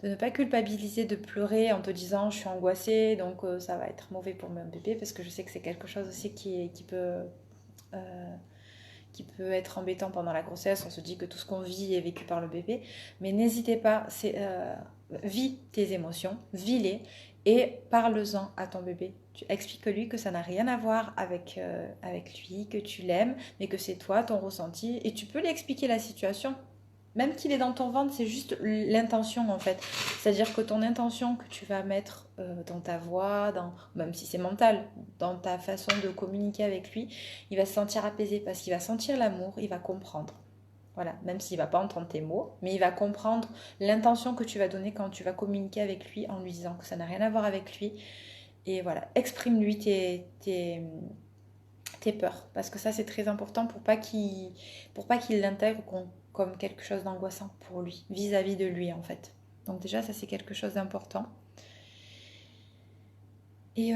De ne pas culpabiliser de pleurer en te disant je suis angoissée donc ça va être mauvais pour mon bébé parce que je sais que c'est quelque chose aussi euh, qui peut être embêtant pendant la grossesse. On se dit que tout ce qu'on vit est vécu par le bébé, mais n'hésitez pas, vis tes émotions, vis-les et parle-en à ton bébé. Tu expliques-lui que ça n'a rien à voir avec lui, que tu l'aimes, mais que c'est toi, ton ressenti, et tu peux lui expliquer la situation. Même qu'il est dans ton ventre, c'est juste l'intention en fait. C'est-à-dire que ton intention que tu vas mettre dans ta voix, même si c'est mental, dans ta façon de communiquer avec lui, il va se sentir apaisé parce qu'il va sentir l'amour, il va comprendre. Voilà, même s'il ne va pas entendre tes mots, mais il va comprendre l'intention que tu vas donner quand tu vas communiquer avec lui en lui disant que ça n'a rien à voir avec lui. Et voilà, exprime-lui tes peurs, parce que ça c'est très important pour pas qu'il l'intègre comme quelque chose d'angoissant pour lui, vis-à-vis de lui en fait. Donc déjà ça c'est quelque chose d'important. Et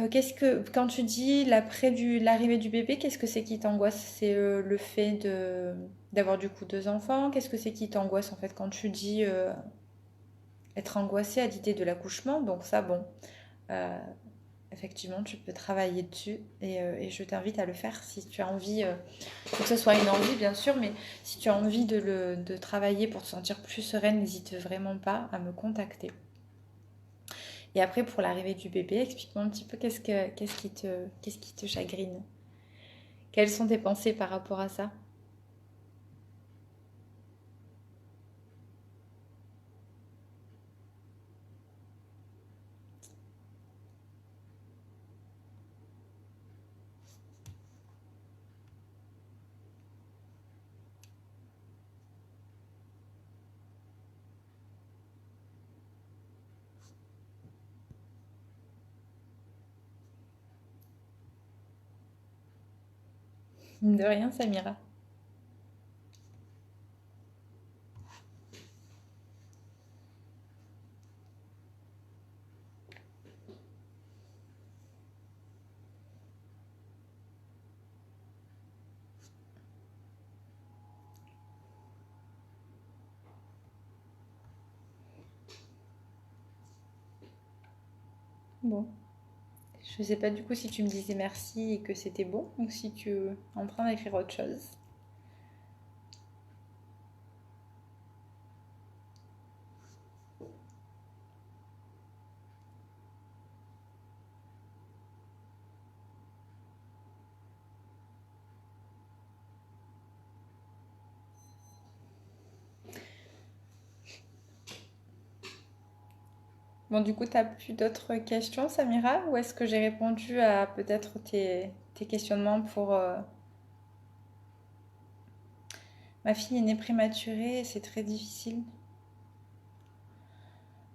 quand tu dis l'arrivée du bébé, qu'est-ce que c'est qui t'angoisse? C'est le fait d'avoir du coup 2 enfants. Qu'est-ce que c'est qui t'angoisse en fait quand tu dis être angoissée à l'idée de l'accouchement? Donc ça, bon, euh, effectivement, tu peux travailler dessus et je t'invite à le faire si tu as envie. Faut que ce soit une envie bien sûr, mais si tu as envie de travailler pour te sentir plus sereine, n'hésite vraiment pas à me contacter. Et après, pour l'arrivée du bébé, explique-moi un petit peu qu'est-ce qui te chagrine. Quelles sont tes pensées par rapport à ça? De rien, Samira. Bon. Je sais pas du coup si tu me disais merci et que c'était bon ou si tu es en train d'écrire autre chose. Bon, du coup, t'as plus d'autres questions, Samira? Ou est-ce que j'ai répondu à peut-être tes questionnements pour... Ma fille est née prématurée et c'est très difficile.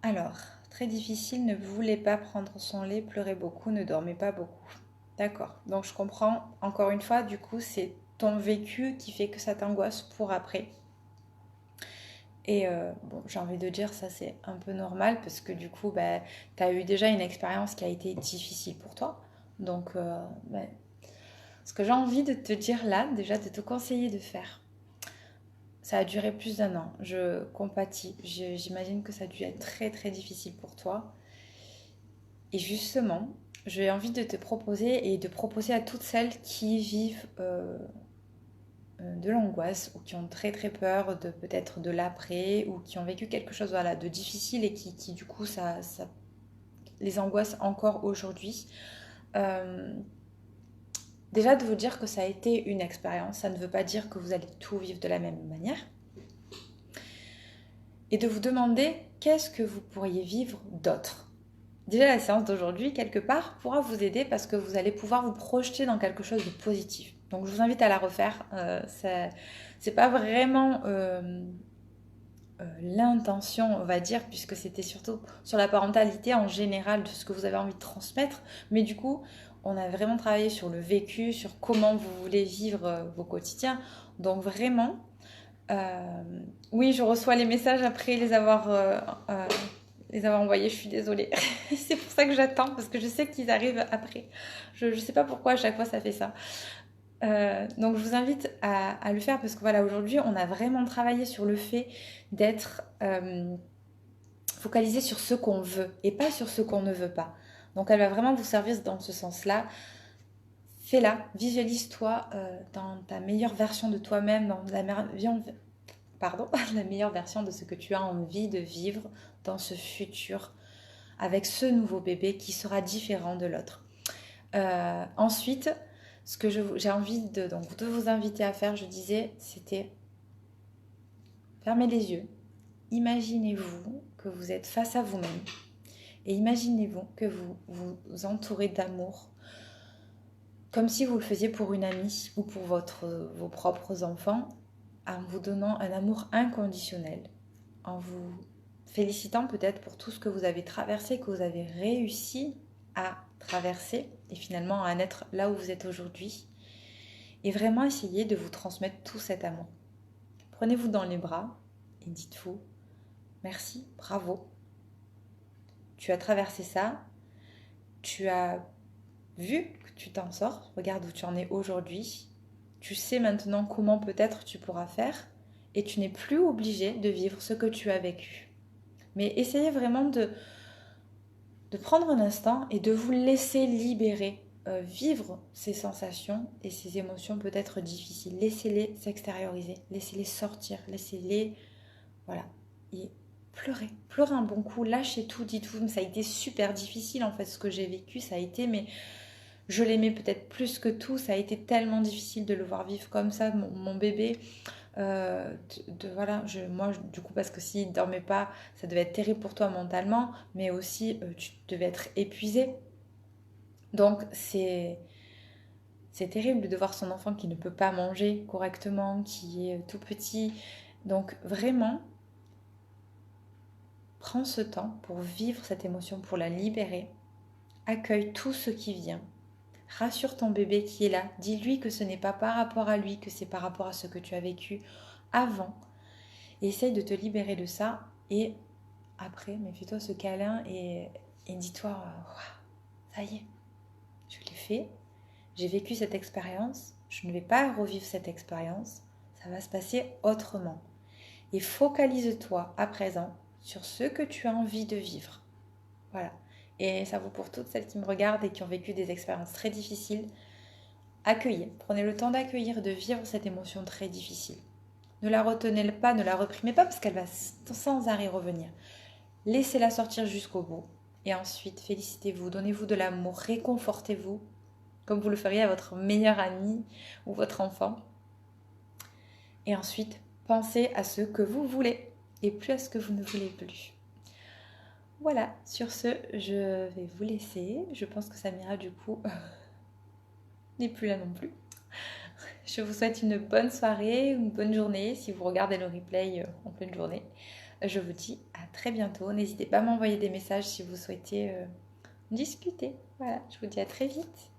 Alors, très difficile, ne voulait pas prendre son lait, pleurait beaucoup, ne dormait pas beaucoup. D'accord. Donc, je comprends. Encore une fois, du coup, c'est ton vécu qui fait que ça t'angoisse pour après. Et bon, j'ai envie de dire, ça c'est un peu normal parce que du coup, bah, tu as eu déjà une expérience qui a été difficile pour toi. Donc, bah, ce que j'ai envie de te dire là, déjà de te conseiller de faire, ça a duré plus d'un an. Je compatis. J'imagine que ça a dû être très très difficile pour toi. Et justement, j'ai envie de te proposer et de proposer à toutes celles qui vivent de l'angoisse ou qui ont très très peur de peut-être de l'après ou qui ont vécu quelque chose voilà, de difficile et qui du coup ça les angoisse encore aujourd'hui. Euh, Déjà de vous dire que ça a été une expérience, ça ne veut pas dire que vous allez tout vivre de la même manière. Et de vous demander qu'est-ce que vous pourriez vivre d'autre. Déjà la séance d'aujourd'hui, quelque part, pourra vous aider parce que vous allez pouvoir vous projeter dans quelque chose de positif. Donc je vous invite à la refaire. C'est pas vraiment l'intention, on va dire, puisque c'était surtout sur la parentalité en général de ce que vous avez envie de transmettre. Mais du coup, on a vraiment travaillé sur le vécu, sur comment vous voulez vivre vos quotidiens. Donc vraiment, euh, oui, je reçois les messages après les avoir envoyés. Je suis désolée. C'est pour ça que j'attends, parce que je sais qu'ils arrivent après. Je ne sais pas pourquoi à chaque fois ça fait ça. Donc je vous invite à le faire parce que voilà, aujourd'hui on a vraiment travaillé sur le fait d'être focalisé sur ce qu'on veut et pas sur ce qu'on ne veut pas. Donc elle va vraiment vous servir dans ce sens-là. Fais-la, visualise-toi dans ta meilleure version de toi-même, dans la meilleure version de ce que tu as envie de vivre dans ce futur avec ce nouveau bébé qui sera différent de l'autre. Ensuite, ce que j'ai envie de vous inviter à faire, je disais, c'était fermer les yeux. Imaginez-vous que vous êtes face à vous-même et imaginez-vous que vous vous entourez d'amour comme si vous le faisiez pour une amie ou pour vos propres enfants, en vous donnant un amour inconditionnel, en vous félicitant peut-être pour tout ce que vous avez traversé, que vous avez réussi à traverser et finalement à en être là où vous êtes aujourd'hui. Et vraiment essayer de vous transmettre tout cet amour. Prenez-vous dans les bras et dites-vous merci, bravo. Tu as traversé ça, tu as vu que tu t'en sors, regarde où tu en es aujourd'hui. Tu sais maintenant comment peut-être tu pourras faire et tu n'es plus obligé de vivre ce que tu as vécu. Mais essayez vraiment de prendre un instant et de vous laisser libérer, vivre ces sensations et ces émotions peut-être difficiles. Laissez-les s'extérioriser, laissez-les sortir, laissez-les... Voilà. Et pleurez, pleurez un bon coup, lâchez tout, dites-vous, ça a été super difficile en fait ce que j'ai vécu, ça a été, mais je l'aimais peut-être plus que tout, ça a été tellement difficile de le voir vivre comme ça, mon bébé. Voilà, moi du coup parce que s'il ne dormait pas, ça devait être terrible pour toi mentalement, mais aussi tu devais être épuisé. Donc c'est terrible de voir son enfant qui ne peut pas manger correctement, qui est tout petit. Donc vraiment, prends ce temps pour vivre cette émotion, pour la libérer. Accueille tout ce qui vient. Rassure ton bébé qui est là. Dis-lui que ce n'est pas par rapport à lui, que c'est par rapport à ce que tu as vécu avant. Et essaye de te libérer de ça. Et après, mais fais-toi ce câlin et dis-toi, wow, ça y est, je l'ai fait. J'ai vécu cette expérience. Je ne vais pas revivre cette expérience. Ça va se passer autrement. Et focalise-toi à présent sur ce que tu as envie de vivre. Voilà. Et ça vaut pour toutes celles qui me regardent et qui ont vécu des expériences très difficiles. Accueillez, prenez le temps d'accueillir, de vivre cette émotion très difficile. Ne la retenez pas, ne la reprimez pas parce qu'elle va sans arrêt revenir. Laissez-la sortir jusqu'au bout. Et ensuite, félicitez-vous, donnez-vous de l'amour, réconfortez-vous, comme vous le feriez à votre meilleur ami ou votre enfant. Et ensuite, pensez à ce que vous voulez et plus à ce que vous ne voulez plus. Voilà, sur ce, je vais vous laisser. Je pense que Samira, du coup, n'est plus là non plus. Je vous souhaite une bonne soirée, une bonne journée si vous regardez le replay en pleine journée. Je vous dis à très bientôt. N'hésitez pas à m'envoyer des messages si vous souhaitez discuter. Voilà, je vous dis à très vite.